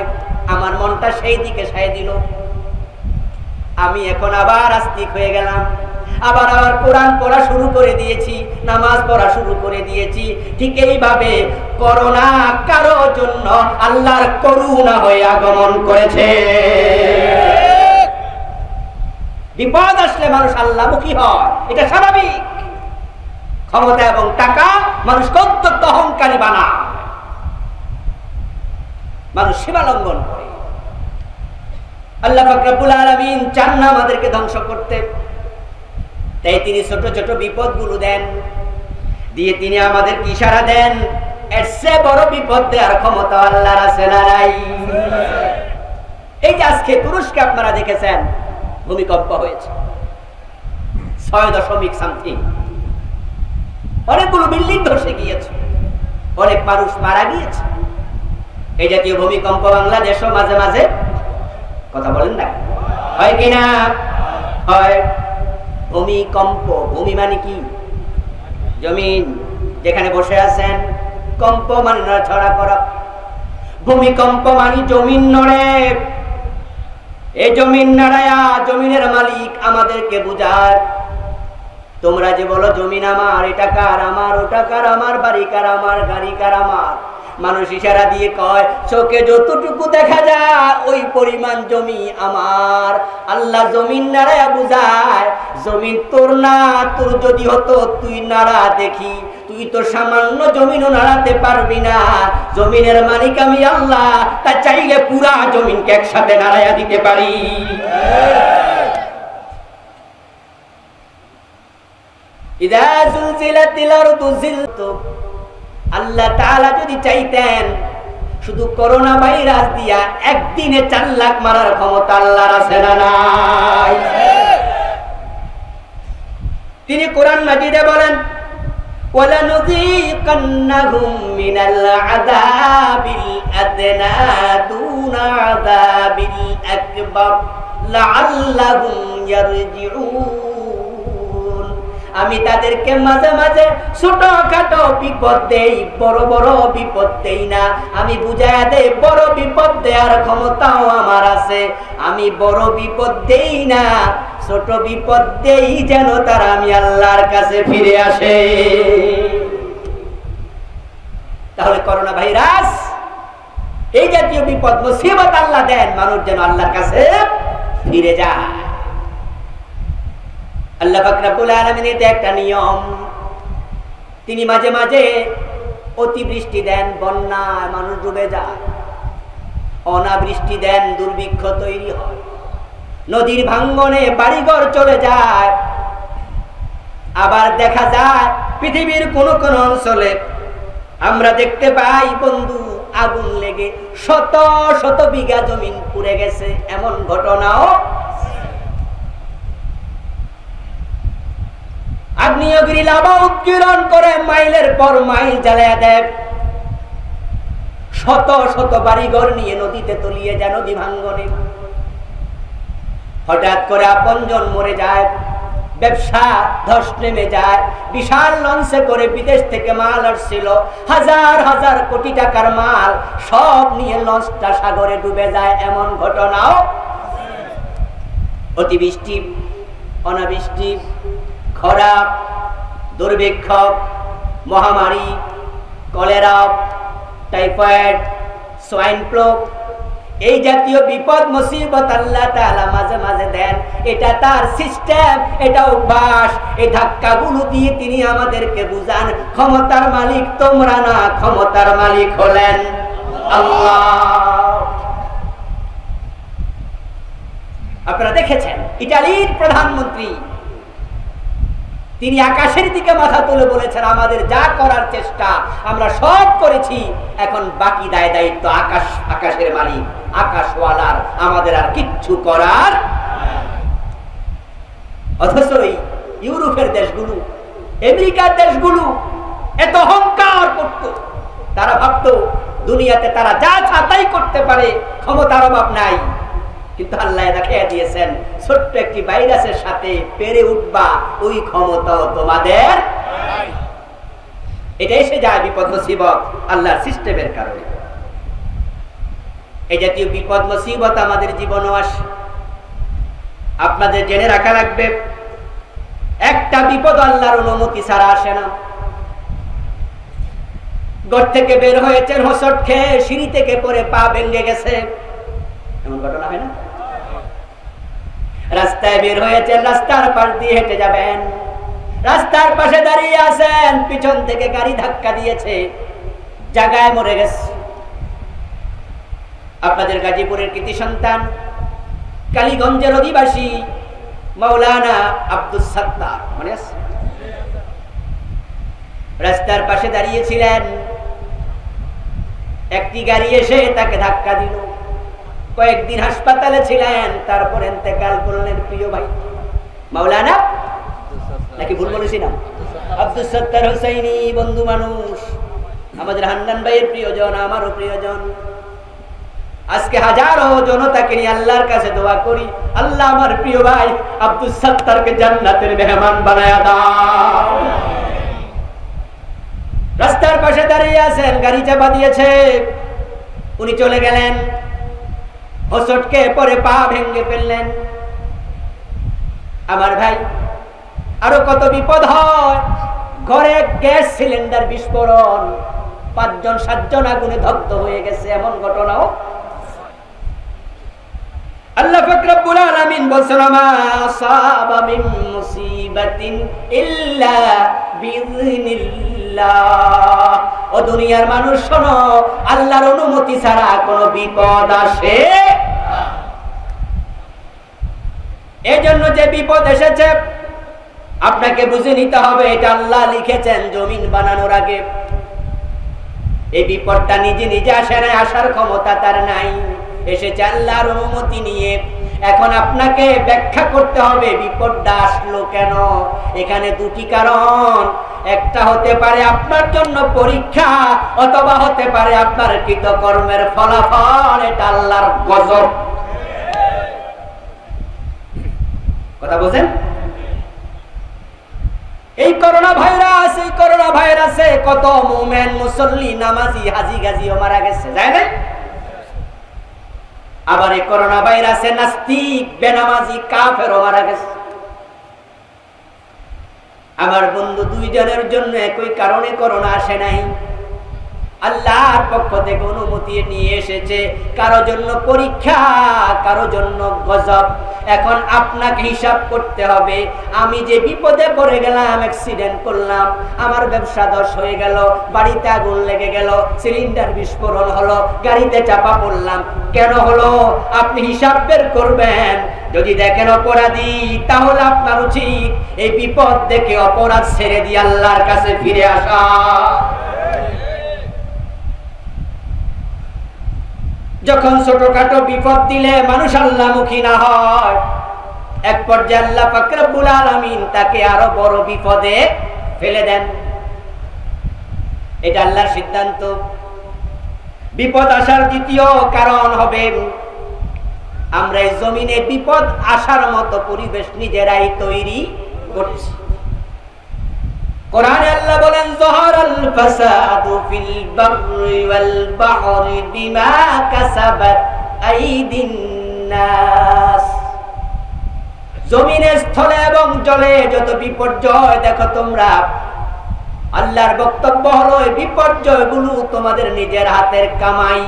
Speaker 1: আমার মনটা সেই দিকে সায় দিল। আমি এখন আবার আস্তিক হয়ে গেলাম, আবার কোরআন পড়া শুরু করে দিয়েছি, নামাজ পড়া শুরু করে দিয়েছি। ঠিক এইভাবে করোনা কারো জন্য আল্লাহর করুণা হয়ে আগমন করেছে। বিপদ আসলে মানুষ আল্লাহমুখী হয়, এটা স্বাভাবিক। ক্ষমতা এবং টাকা মানুষকে অত্যন্ত অহংকারী বানায়, মানুষ সীমা লঙ্ঘন করে। আল্লাহ পাক রব্বুল আলামিন চান না আমাদেরকে ধ্বংস করতে, তাই তিনি ছোট ছোট বিপদগুলো দেন, দিয়ে তিনি আমাদেরকে ইশারা দেন এর চেয়ে বড় বিপদ দেওয়ার ক্ষমতা আল্লাহর আছে না নাই? এই যে আজকে তুরস্কে আপনারা দেখেছেন ভূমিকম্প হয়েছে 6.something, অনেকগুলো বিল্ডিং ধসে গিয়েছে, অনেক মানুষ মারা গিয়েছে। এই জাতীয় ভূমিকম্প বাংলাদেশও মাঝে মাঝে, কথা বলেন না, হয় কিনা? হয়। ভূমিকম্প, ভূমি মানে কি? জমিন, যেখানে বসে আছেন। কম্প মানে নড়াচড়া করা। ভূমিকম্প মানে জমিন নড়ে। এই জমিন নাড়ায়া জমিনের মালিক আমাদেরকে বুঝায়। তোমরা যে বলো জমিন আমার, এটা কার? আমার। ওটা কার? আমার। বাড়ি কার? আমার। গাড়ি কার? আমার। মানুষ ইশারা দিয়ে কয় চোখে যতটুকু দেখা যায় ওই পরিমাণ জমি আমার। আল্লাহ জমিন নাড়ায়া বুঝায় জমিন তোর না, তোর যদি হতো তুই নাড়া দেখি, তুই তো সামান্য জমিনও নাড়াতে পারবি না। জমিনের মালিক আমি আল্লাহ, তা চাইলে পুরা জমিনকে একসাথে নাড়ায়া দিতে পারি। ইদা জুলজিলাতিল আরদু জিলতুম, আল্লাহ তাআলা যদি চাইতেন শুধু করোনা ভাইরাস দিয়া একদিনে 4 লাখ মারার ক্ষমতা আল্লাহর আছে না নাই? তিনি কোরআন মাজিদে বলেন ওয়ালানুযীকান্নাহুম মিনাল আযাবিল আদনা দুনা আযাবিল আকবার লাআল্লাহুম ইয়ারজিউন। আমি তাদেরকে মাঝে মাঝে ছোটখাটো বিপদ দেই, বড় বড় বিপদ দেই না। আমি বুঝাইয়া দেই বড় বিপদ দেওয়ার ক্ষমতাও আমার আছে। আমি বড় বিপদ দেই না, ছোট বিপদ দেই যেন তারা আমি আল্লাহর কাছে ফিরে আসে। তাহলে করোনা ভাইরাস এই জাতীয় বিপদ মুসিবত আল্লাহ দেন মানুষ যেন আল্লাহর কাছে ফিরে যায়। আল্লাহ পাক রব্বুল আলামিনের এটা একটা নিয়ম। তিনি মাঝে মাঝে অতিবৃষ্টি দেন, বন্যায় মানুষ ডুবে যায়। অনাবৃষ্টি দেন, দুর্ভিক্ষ তৈরি হয়, নদীর ভাঙ্গনে বাড়িঘর চলে যায়। আবার দেখা যায় পৃথিবীর কোন কোন অঞ্চলে আমরা দেখতে পাই বন্ধু আগুন লেগে শত শত বিঘা জমিন পুড়ে গেছে, এমন ঘটনাও। আগ্নেয়গিরি লাভা উৎকিরণ করে মাইলের পর মাইল জ্বালায়া দেয়, শত শত বাড়িঘর নিয়ে নদীতে তলিয়ে যায়, নদী ভাঙ্গনে। হঠাৎ করে আপনজন মরে যায়, ব্যবসা ধস নেমে যায়। বিশাল লঞ্চে করে বিদেশ থেকে মাল আসছিল, হাজার হাজার কোটি টাকার মাল, সব নিয়ে লঞ্চটা সাগরে ডুবে যায়, এমন ঘটনাও। অতিবৃষ্টি, অনাবৃষ্টি, খরা, দুর্ভিক্ষ, মহামারী, কলেরা, টাইফয়েড, সোয়াইন ফ্লু, এই জাতীয় বিপদ মুসিবত আল্লাহ তাআলা মাঝে মাঝে দেন। এটা তার সিস্টেম, এটা অভ্যাস। এই ধাক্কাগুলো দিয়ে তিনি আমাদেরকে বুঝান ক্ষমতার মালিক তোমরা না, ক্ষমতার মালিক হলেন আল্লাহ। আপনারা দেখেছেন ইতালির প্রধানমন্ত্রী, তিনি আকাশের দিকে মাথা তুলে বলেছেন আমাদের যা করার চেষ্টা আমরা সব করেছি, এখন বাকি দায় দায়িত্ব আকাশের মালিক, আকাশওয়ালার, আমাদের আর কিচ্ছু করার। অথচ এই ইউরোপের দেশগুলো, আমেরিকার দেশগুলো এত অহংকার করত, তারা ভাবতো দুনিয়াতে তারা যা তাই করতে পারে, ক্ষমতার অভাব নাই। কিন্তু আল্লাহ দেখিয়ে দিয়েছেন ছোট্ট একটি ভাইরাসের সাথে পেরে উঠবা, ওই ক্ষমতাও তোমাদের। এটা এসে যায় বিপদ মুসিবত আল্লাহর সিস্টেমের কারণে। এই জাতীয় বিপদ মুসিবত আমাদের জীবনও আসে। আপনাদের জেনে রাখা লাগবে, একটা বিপদ আল্লাহর অনুমতি ছাড়া আসে না। ঘর থেকে বের হয়েছেন হোঁচট খেয়ে, সিঁড়ি থেকে পড়ে পা ভেঙে গেছে, এমন ঘটনা হয় না? রাস্তায় বের হয়েছেন, রাস্তার পাশ দিয়ে হেঁটে যাবেন, রাস্তার পাশে দাঁড়িয়ে আছেন, পিছন থেকে গাড়ি ধাক্কা দিয়েছে, জায়গায় মরে গেছে। আপনাদের গাজীপুরের কৃতি সন্তান, কালীগঞ্জের অধিবাসী মাওলানা আব্দুস সাত্তার, মনে আছে? রাস্তার পাশে দাঁড়িয়েছিলেন, একটি গাড়ি এসে তাকে ধাক্কা দিল। কয়েকদিন হাসপাতালে ছিলেন, তারপর ইন্তেকাল করলেন। প্রিয় ভাই মাওলানা, নাকি ভুল বলেছি না? আব্দুস সাত্তার হোসাইনি, বন্ধু মানুষ, আমাদের হান্নান ভাইয়ের প্রিয়জন, আমারও প্রিয়জন। আজকে হাজারো জনতাকে নিয়ে আল্লাহর কাছে দোয়া করি, আল্লাহ আমার প্রিয় ভাই আব্দুস সাত্তারকে জান্নাতের মেহমান বানায়া দাও। রাস্তার পাশে দাঁড়িয়ে আছেন, গাড়ি চাপা দিয়েছে, উনি চলে গেলেন, হোঁচটকে পরে পা ভেঙে ফেললেন। আমার ভাই, আরো কত বিপদ হয়। ঘরে গ্যাস সিলিন্ডার বিস্ফোরণ, 5-7 আগুনে দগ্ধ হয়ে গেছে, এমন ঘটনাও। আল্লাহ পাক রব্বুল আলামিন বলেন, মা আসাবা মিন মুসিবাতিন ইল্লা বিইযনিল্লাহ। ও দুনিয়ার মানুষ শোনো, আল্লাহর অনুমতি ছাড়া কোনো বিপদ আসে না। এজন্য যে বিপদ এসেছে আপনাকে বুঝে নিতে হবে, এটা আল্লাহ লিখেছেন জমিন বানানোর আগে। এই বিপদটা নিজে নিজে আসে না, আসার ক্ষমতা তার নাই, এসেছে আল্লাহর অনুমতি নিয়ে। এখন আপনাকে ব্যাখ্যা করতে হবে বিপদটা আসলো কেন। এখানে দুটি কারণ, একটা হতে পারে আপনার জন্য পরীক্ষা, অথবা হতে পারে আপনার কৃতকর্মের ফলাফল। এটা আল্লাহর গজব। কথা বুঝেন? এই করোনা ভাইরাসে কত মুমিন, মুসল্লি, নামাজি, হাজি গাজিও মারা গেছে, যায় না? আবার এই করোনা ভাইরাসে নাস্তিক, বেনামাজি, কাফেরও মারা গেছে। আমার বন্ধু, 2 জনের জন্য একই কারণে করোনা আসে নাই, আল্লাহর পক্ষ থেকে অনুমতি নিয়ে এসেছে। কারো জন্য পরীক্ষা, কারো জন্য গজব। এখন আপনাকে হিসাব করতে হবে, আমি যে বিপদে পড়ে গেলাম, অ্যাক্সিডেন্ট করলাম, আমার ব্যবসা ধস হয়ে গেল, বাড়িতে আগুন লেগে গেল, সিলিন্ডার বিস্ফোরণ হলো, গাড়িতে চাপা পড়লাম, কেন হলো? আপনি হিসাব বের করবেন। যদি দেখেন অপরাধী, তাহলে আপনার উচিত এই বিপদ দেখে অপরাধ ছেড়ে দিয়ে আল্লাহর কাছে ফিরে আসা। যখন ছোটখাটো বিপদ দিলে মানুষ আল্লাহমুখী না হয়, এক পর্যায়ে আল্লাহ পাক রব্বুল আলামিন তাকে আরো বড় বিপদে ফেলে দেন। এটা আল্লাহর সিদ্ধান্ত। বিপদ আসার দ্বিতীয় কারণ হবে, আমরা এই জমিনে বিপদ আসার মতো পরিবেশ নিজেরাই তৈরি করছি। কোরআনে আল্লাহ বলেন, যাহারাল ফাসাদু ফিল বাররি ওয়াল বাহরি বিমা কাসাবাত আইদিন নাস। জমিনে, স্থলে এবং জলে যত বিপর্যয় দেখো তোমরা, আল্লাহর বক্তব্য হলো এই বিপর্যয়গুলো তোমাদের নিজের হাতের কামাই।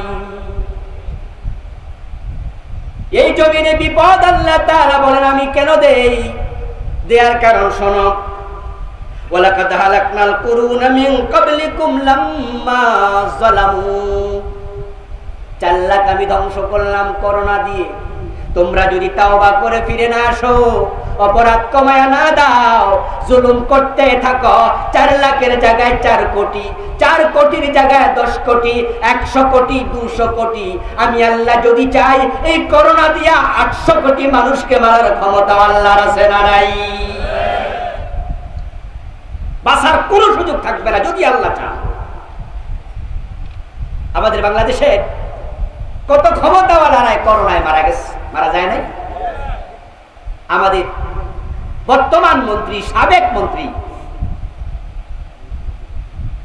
Speaker 1: এই জমিনে বিপদ আল্লাহ তাআলা বলেন আমি কেন দেই? দেয়ার কারণ শোনো, ওয়ালাকাদ হালাকনাল কুরুনা মিন ক্বাবলিকুম লাম্মা যালামু। 4 লাখ আমি ধ্বংস করলাম করোনা দিয়ে। তোমরা যদি তাওবা করে ফিরে না আসো, অপরাধ কমায়া না দাও, জুলুম করতে থাকো। 4 লাখের জায়গায় 4 কোটি, 4 কোটির জায়গায় 10 কোটি, 100 কোটি, 200 কোটি। আমি আল্লাহ যদি চাই এই করোনা দিয়া 800 কোটি মানুষকে মারার ক্ষমতা আল্লাহর আছে না নাই? বাঁচার কোনো সুযোগ থাকবে না যদি আল্লাহ চান। আমাদের বাংলাদেশে কত ক্ষমতাওয়ালারাই করোনায় মারা গেছে, মারা যায় নাই? আমাদের বর্তমান মন্ত্রী, সাবেক মন্ত্রী,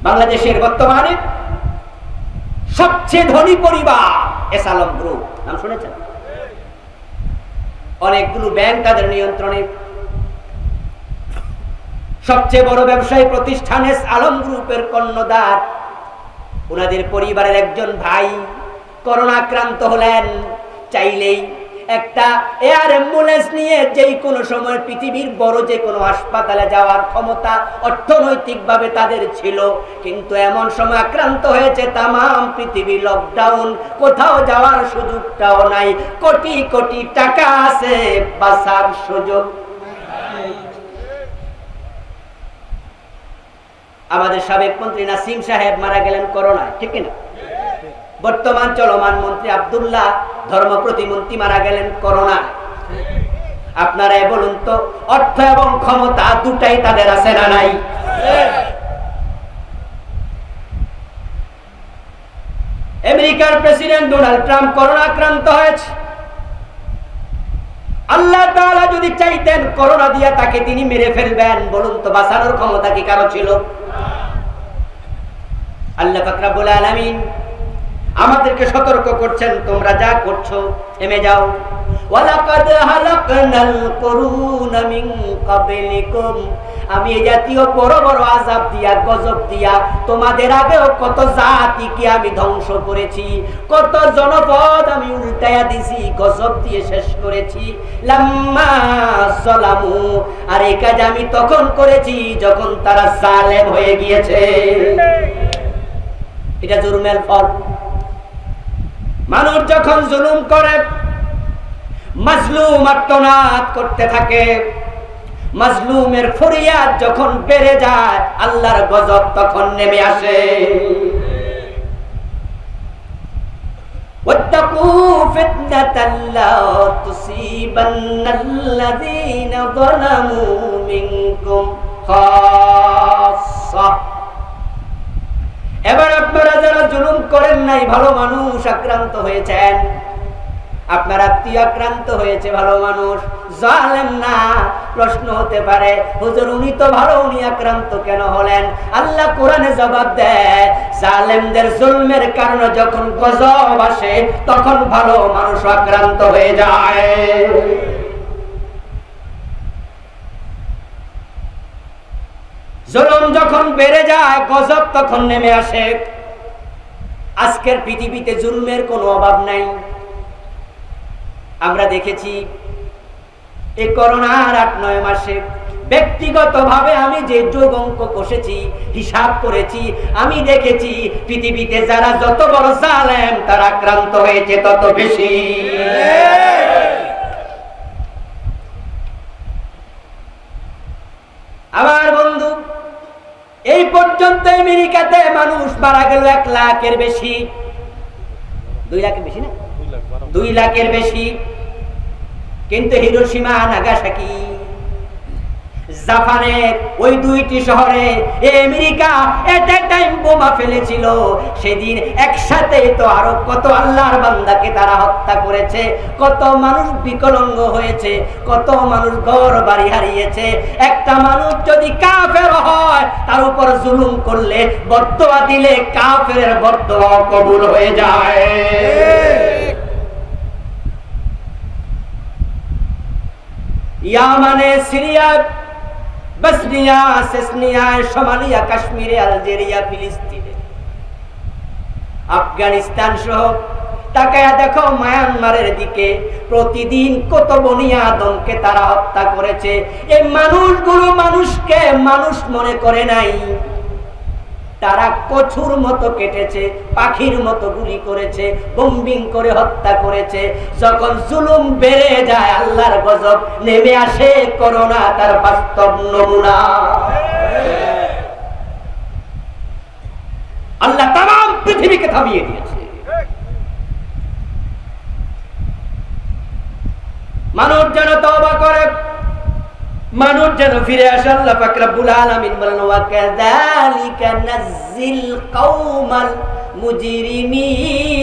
Speaker 1: বাংলাদেশের বর্তমানে সবচেয়ে ধনী পরিবার এস আলম গ্রুপ, নাম শুনেছেন? অনেকগুলো ব্যাংক তাদের নিয়ন্ত্রণে। সবচেয়ে বড় ব্যবসায়ী প্রতিষ্ঠান এস আলম গ্রুপের কর্ণধার, ওনাদের পরিবারের একজন ভাই করোনা আক্রান্ত হলেন। চাইলেই একটা এয়ার অ্যাম্বুলেন্স নিয়ে যেই কোনো সময় পৃথিবীর বড় যে কোনো হাসপাতালে যাওয়ার ক্ষমতা অর্থনৈতিকভাবে তাদের ছিল, কিন্তু এমন সময় আক্রান্ত হয়েছে তামাম পৃথিবী লকডাউন, কোথাও যাওয়ার সুযোগটাও নাই। কোটি কোটি টাকা আছে, বাঁচার সুযোগ। আমাদের সাবেক মন্ত্রী নাসিম সাহেব মারা গেলেন করোনায়, ঠিক কিনা? বর্তমান চলমান মন্ত্রী আব্দুল্লাহ ধর্ম প্রতিমন্ত্রী মারা গেলেন করোনায়। আপনারাই বলুন তো, অর্থ এবং ক্ষমতা দুটাই তাদের আছে না নাই? আমেরিকার প্রেসিডেন্ট ডোনাল্ড ট্রাম্প করোনা আক্রান্ত হয়েছে। আল্লাহ তাআলা যদি চাইতেন করোনা দিয়া তাকে তিনি মেরে ফেলবেন, বলুন তো বাঁচানোর ক্ষমতা কি কারো ছিল? আল্লাহ পাক রব্বুল আলামিন আমাদেরকে সতর্ক করছেন, তোমরা যা করছো থেমে যাও। ওয়ালাকাদ হালাকনাল কুরুনা মিন ক্বাবলিকুম, আমি এই জাতীয় বড় বড় আযাব দিয়া, গজব দিয়া তোমাদের আগেও কত জাতিকে আমি ধ্বংস করেছি, কত জনপদ আমি উল্টায়া দিছি, গজব দিয়ে শেষ করেছি। লাম্মা যালামু, আর এই কাজ আমি তখন করেছি যখন তারা জালেম হয়ে গিয়েছে। এটা জুলুমের ফল। মানুষ যখন জুলুম করে, মাজলুম আর্তনাদ করতে থাকে, মাজলুমের ফরিয়াদ যখন বেড়ে যায়, আল্লাহর গজব তখন নেমে আসে। ওয়াত্তাকু ফিতনাতাল লা তুসিবান্নাল্লাযীনা যালামু মিনকুম খাসসা। এবার আপনারা যারা জুলুম করেন নাই, ভালো মানুষ আক্রান্ত হয়েছেন, আপনার আত্মীয় আক্রান্ত হয়েছে, ভালো মানুষ, জালেম না। প্রশ্ন হতে পারে, হুজুর উনি তো ভালো, উনি আক্রান্ত কেন হলেন? আল্লাহ কোরআনে জবাব দেয়, জালেমদের জুলমের কারণে যখন গজব আসে তখন ভালো মানুষ আক্রান্ত হয়ে যায়। জুলুম যখন বেড়ে যায়, গজব তখন নেমে আসে। আজকের পৃথিবীতে জুলুমের কোনো অভাব নাই। আমরা দেখেছি এই করোনার 8-9 মাসে ব্যক্তিগতভাবে আমি যে যোগ অঙ্ক কষেছি, হিসাব করেছি, আমি দেখেছি পৃথিবীতে যারা যত বড় জালেম তারা আক্রান্ত হয়েছে তত বেশি। আমার বন্ধু, এই পর্যন্ত আমেরিকাতে মানুষ মারা গেল 1 লাখের বেশি। 2 লাখের বেশি না, 2 লাখের বেশি। কিন্তু হিরোশিমা, নাগাসাকি, জাপানের ওই 2টি শহরে আমেরিকা এট এ টাইম বোমা ফেলেছিল। সেদিন একসাথে তো আরো কত আল্লাহর বান্দাকে তারা হত্যা করেছে, কত মানুষ বিকলাঙ্গ হয়েছে, কত মানুষ ঘর বাড়ি হারিয়েছে। একটা মানুষ যদি কাফের হয়, তার উপর জুলুম করলে, বদদোয়া দিলে কাফেরের বদদোয়া কবুল হয়ে যায়। ইয়ামানে, সিরিয়া, বসনিয়া, সেসনিয়া, সোমালিয়া, কাশ্মীরে, আলজেরিয়া, ফিলিস্তিনে, আফগানিস্তান সহ তাকায়া দেখো মায়ানমারের দিকে, প্রতিদিন কত বনি আদমকে তারা হত্যা করেছে। এই মানুষগুলো মানুষকে মানুষ মনে করে নাই। তারা কচুর মতো কেটেছে, পাখির মতো গুলি করেছে, বোম্বিং করে হত্যা করেছে। যখন জুলুম বেড়ে যায় আল্লাহর গজব নেমে আসে, করোনা তার বাস্তব নমুনা। আল্লাহ তাম পৃথিবীকে থামিয়ে দিয়েছে। মানুষ যেন তওবা করে, মানুষ যেন ফিরে আসে। আল্লাহ পাক রব্বুল আলামিন বলেন ওয়া কাযালিকা নাযিল কওমাল মুজরিমিন।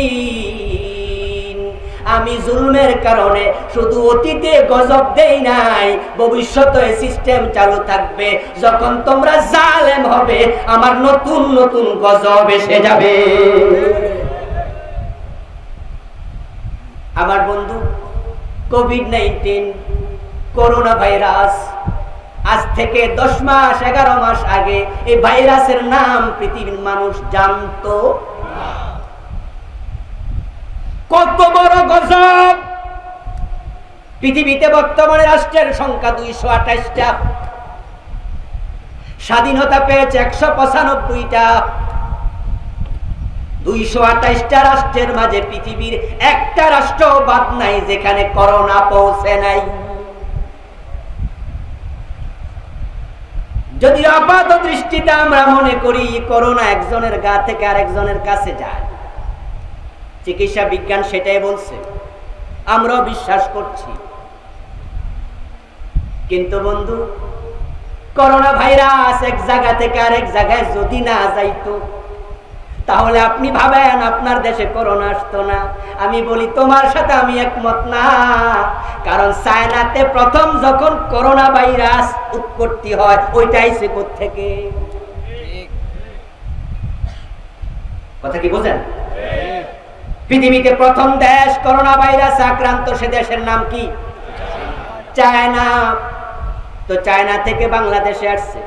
Speaker 1: আমি জুলমের কারণে শুধু অতীতে গজব দেই নাই, ভবিষ্যতে সিস্টেম চালু থাকবে। যখন তোমরা জালেম হবে আমার নতুন নতুন গজব এসে যাবে। আমার বন্ধু, কোভিড-19 করোনা ভাইরাস, আজ থেকে 10 মাস 11 মাস আগে এই ভাইরাসের নাম পৃথিবীর মানুষ জানতো না। কত বড় গজব! পৃথিবীতে বর্তমানে রাষ্ট্রের সংখ্যা 228টা, স্বাধীনতা পেয়েছে 195টা। 228টা রাষ্ট্রের মাঝে পৃথিবীর একটা রাষ্ট্র বাদ নাই যেখানে করোনা পৌঁছে নাই। যদি আপাত দৃষ্টিতে আমরা মনে করি করোনা একজনের গা থেকে আরেকজনের কাছে যায়, চিকিৎসা বিজ্ঞান সেটাই বলছে, আমরাও বিশ্বাস করছি। কিন্তু বন্ধু, করোনা ভাইরাস এক জায়গা থেকে আরেক জায়গায় যদি না যাইতো, তাহলে আপনি ভাবেন আপনার দেশে করোনা আসতো না? আমি বলি তোমার সাথে আমি একমত না। কারণ চায়নাতে প্রথম যখন করোনা ভাইরাস উৎপত্তি হয় ওইটা আইছে কোত্থেকে? কথা কি বুঝেন? পৃথিবীতে প্রথম দেশ করোনা ভাইরাসে আক্রান্ত, সে দেশের নাম কি? চায়না। তো চায়না থেকে বাংলাদেশে আসছে,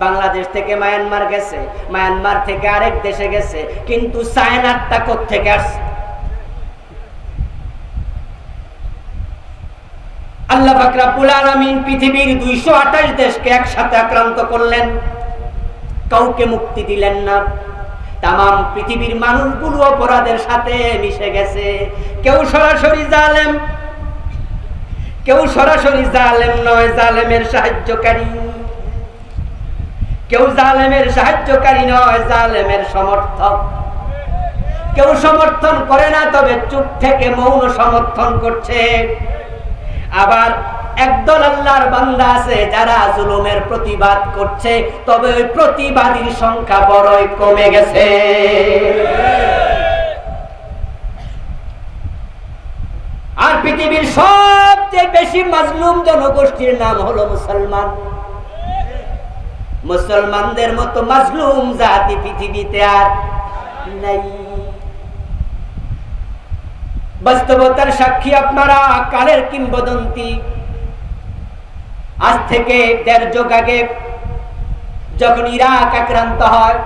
Speaker 1: বাংলাদেশ থেকে মায়ানমার গেছে, মায়ানমার থেকে আরেক দেশে গেছে, কিন্তু চায়নারটা কোত্থেকে আসছে? আল্লাহ পাক রব্বুল আলামিন পৃথিবীর 228 দেশকে একসাথে আক্রান্ত করলেন, কাউকে মুক্তি দিলেন না। তামাম পৃথিবীর মানুষগুলো অপরাধের সাথে মিশে গেছে। কেউ সরাসরি জালেম, কেউ সরাসরি জালেম নয়, জালেমের সাহায্যকারী। কেউ জালেমের সাহায্যকারী নয়, জালেমের সমর্থক। কেউ সমর্থন করে না, তবে চুপ থেকে মৌন সমর্থন করছে। আবার একদল আল্লাহর বান্দা আছে যারা জুলুমের প্রতিবাদ করছে, তবে ওই প্রতিবাদীর সংখ্যা বড়ই কমে গেছে। আর পৃথিবীর সবচেয়ে বেশি মাজলুম জনগোষ্ঠীর নাম হলো মুসলমান। মুসলমানদের মতো মাজলুম জাতি পৃথিবীতে আর নাই। বাস্তবতার সাক্ষী আপনারা, কালের কিংবদন্তি। আজ থেকে 1.5 যুগ আগে যখন ইরাক আক্রান্ত হয়,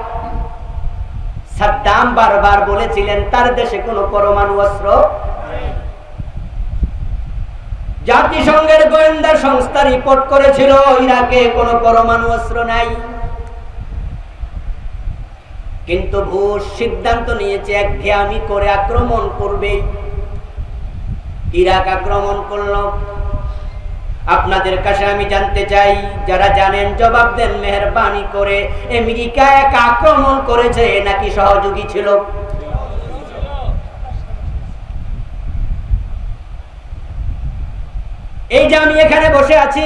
Speaker 1: সাদ্দাম বারবার বলেছিলেন তার দেশে কোনো পরমাণু অস্ত্র। জাতিসংঘের গোয়েন্দা সংস্থা রিপোর্ট করেছিল ইরাকে কোনো পরমাণু অস্ত্র নাই। কিন্তু বুশ সিদ্ধান্ত নিয়েছে একঘেয়ামি করে আক্রমণ করবে। ইরাক আক্রমণ করল। আপনাদের কাছে আমি জানতে চাই, যারা জানেন জবাব দেন মেহেরবানি করে। আমেরিকা একা আক্রমণ করেছে নাকি সহযোগী ছিল? এই যে আমি এখানে বসে আছি,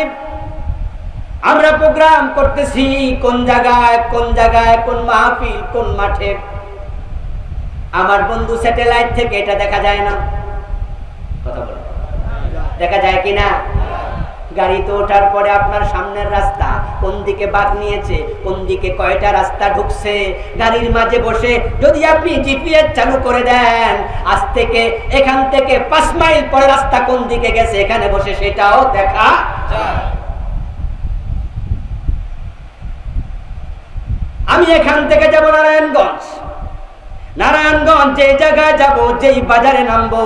Speaker 1: আমরা প্রোগ্রাম করতেছি কোন জায়গায় কোন জায়গায়, কোন মাহফিল কোন মাঠে। আমার বন্ধু স্যাটেলাইট থেকে এটা দেখা যায় না? কথা বলেন, দেখা যায় কিনা? গাড়িতে ওঠার পরে আপনার সামনের রাস্তা কোন দিকে বাঁক নিয়েছে, কোন দিকে কয়টা রাস্তা ঢুকছে, গাড়ির মাঝে বসে যদি আপনি জিপিএস চালু করে দেন, আজ থেকে এখান থেকে 5 মাইল পরে রাস্তা কোন দিকে গেছে এখানে বসে সেটাও দেখা যায়। আমি এখান থেকে যাব নারায়ণগঞ্জ, নারায়ণগঞ্জ যে জায়গায় যাব, যেই বাজারে নামবো,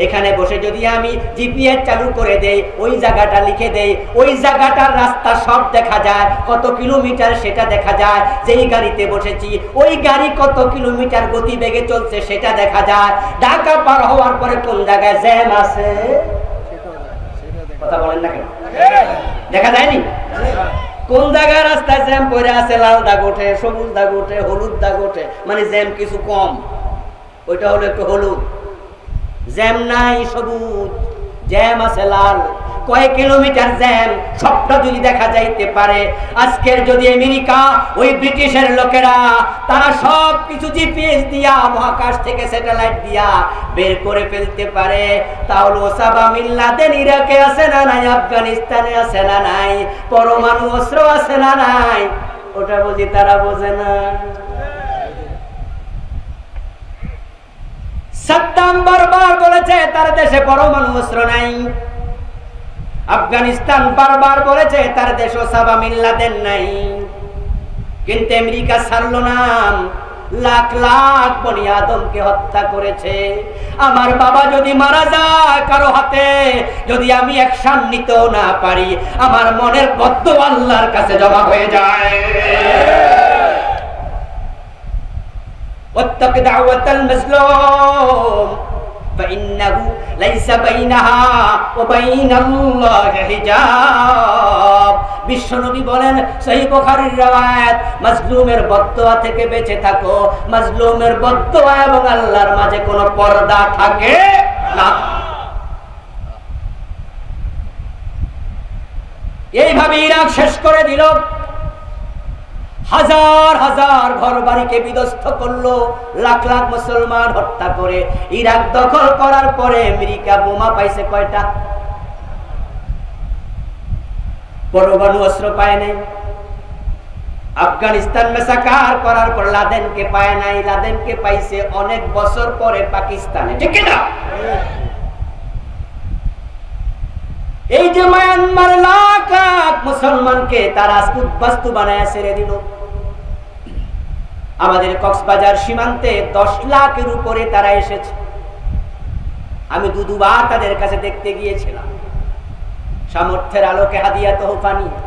Speaker 1: এখানে বসে যদি আমি জিপিএস চালু করে দেই, ওই জায়গাটা লিখে দেই, ওই জায়গাটার রাস্তা সব দেখা যায়, কত কিলোমিটার সেটা দেখা যায়, যেই গাড়িতে বসেছি ওই গাড়ি কত কিলোমিটার গতিবেগে চলছে সেটা দেখা যায়, ঢাকা পার হওয়ার পরে কোন জায়গায় জ্যাম আছে কথা বলেন না কেন, দেখা যায়নি? কোন জায়গায় রাস্তায় জ্যাম পড়ে আছে, লাল দাগ ওঠে, সবুজ দাগ ওঠে, হলুদ দাগ ওঠে, মানে জ্যাম কিছু কম, ওইটা হলো একটু হলুদ। জ্যাম নাই সবুজ, জ্যাম আছে লাল। কয়েক কিলোমিটার জ্যাম সবটা যদি দেখা যাইতে পারে, আজকের যদি আমেরিকা ওই ব্রিটিশের লোকেরা তারা সব কিছু জিপিএস দিয়া, মহাকাশ থেকে স্যাটেলাইট দিয়া বের করে ফেলতে পারে, তাহলে ওসামা বিন লাদেন ইরাকে আছে না নাই, আফগানিস্তানে আছে না নাই, পরমাণু অস্ত্র আছে না নাই, ওটা বুঝি তারা বোঝে না। সাদ্দাম বারবার বলেছে তার দেশে পরমাণু অস্ত্র নাই, আফগানিস্তান বারবার বলেছে তার দেশে ওসামা বিন লাদেন নাই, কিন্তু আমেরিকা ছাড়লো না, লাখ লাখ বনি আদমকে হত্যা করেছে। আমার বাবা যদি মারা যায় কারো হাতে, যদি আমি অ্যাকশন নিতেও না পারি, আমার মনের বদদুয়া আল্লাহর কাছে জমা হয়ে যায়। ওয়াত্তাক দাওয়াতাল মাজলুম ফাইন্নাহু লাইসা বাইনাহা ওয়া বাইনাল্লাহি হিজাব। বিশ্বনবী বলেন, সহিহ বুখারীর riwayat, মাজলুমের বদদুয়া থেকে বেঁচে থাকো, মাজলুমের বদদুয়া এবং আল্লাহর মাঝে কোনো পর্দা থাকে না। এইভাবে ইরাক শেষ করে দিল, হাজার হাজার ঘর বাড়িকে বিধ্বস্ত করলো, লাখ লাখ মুসলমান হত্যা করে ইরাক দখল করার পরে আমেরিকা বোমা পাইছে কয়টা? পরমাণু অস্ত্র পায় নাই। আফগানিস্তান মেসাকার করার পর লাদেনকে পায় নাই, লাদেনকে পাইছে অনেক বছর পরে পাকিস্তানে, ঠিক না? এই যে মায়ানমার লাখ লাখ মুসলমানকে তারা উদ্বাস্তু বানায় ছেড়ে দিল। আমাদের কক্সবাজার সীমান্তে 10 লাখের উপরে তারা এসেছে। আমি দুবার তাদের কাছে দেখতে গিয়েছিলাম, সামর্থ্যের আলোকে হাদিয়া তোহফা নিয়ে।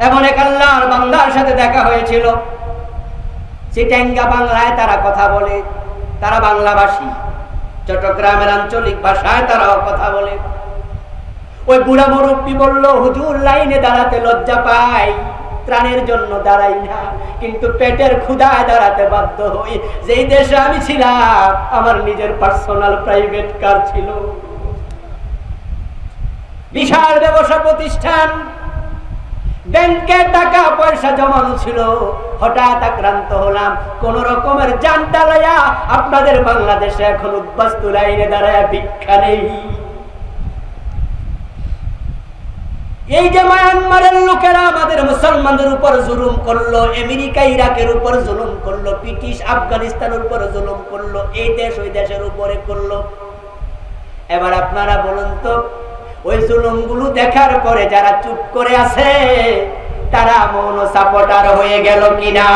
Speaker 1: এমন এক আল্লাহর বান্দার সাথে দেখা হয়েছিল, চিটাঙ্গা বাংলায় তারা কথা বলে, তারা বাংলাভাষী, চট্টগ্রামের আঞ্চলিক ভাষায় তারাও কথা বলে। ওই বুড়া মুরব্বী বলল, হুজুর লাইনে দাঁড়াতে লজ্জা পাই, ত্রাণের জন্য দাঁড়াই না, কিন্তু পেটের ক্ষুধায় দাঁড়াতে বাধ্য হই। যেই দেশে আমি ছিলাম আমার নিজের পার্সোনাল প্রাইভেট কার ছিল, বিশাল ব্যবসা প্রতিষ্ঠান, ব্যাংকে টাকা পয়সা জমানো ছিল, হঠাৎ আক্রান্ত হলাম, কোন রকমের জানটা লইয়া আপনাদের বাংলাদেশে এখন উদ্বাস্তু লাইনে দাঁড়ায় ভিক্ষা নেই। এই যে মায়ানমারের লোকেরা আমাদের মুসলমানদের উপর জুলুম করলো, আমেরিকা ইরাকের উপর জুলুম করলো, ব্রিটিশ আফগানিস্তানের উপর জুলুম করলো, এই দেশ ওই দেশের উপরে করলো। এবার আপনারা বলুন তো, ওই জুলুমগুলো দেখার পরে যারা চুপ করে আছে তারা মৌন সাপোর্টার হয়ে গেল কিনা?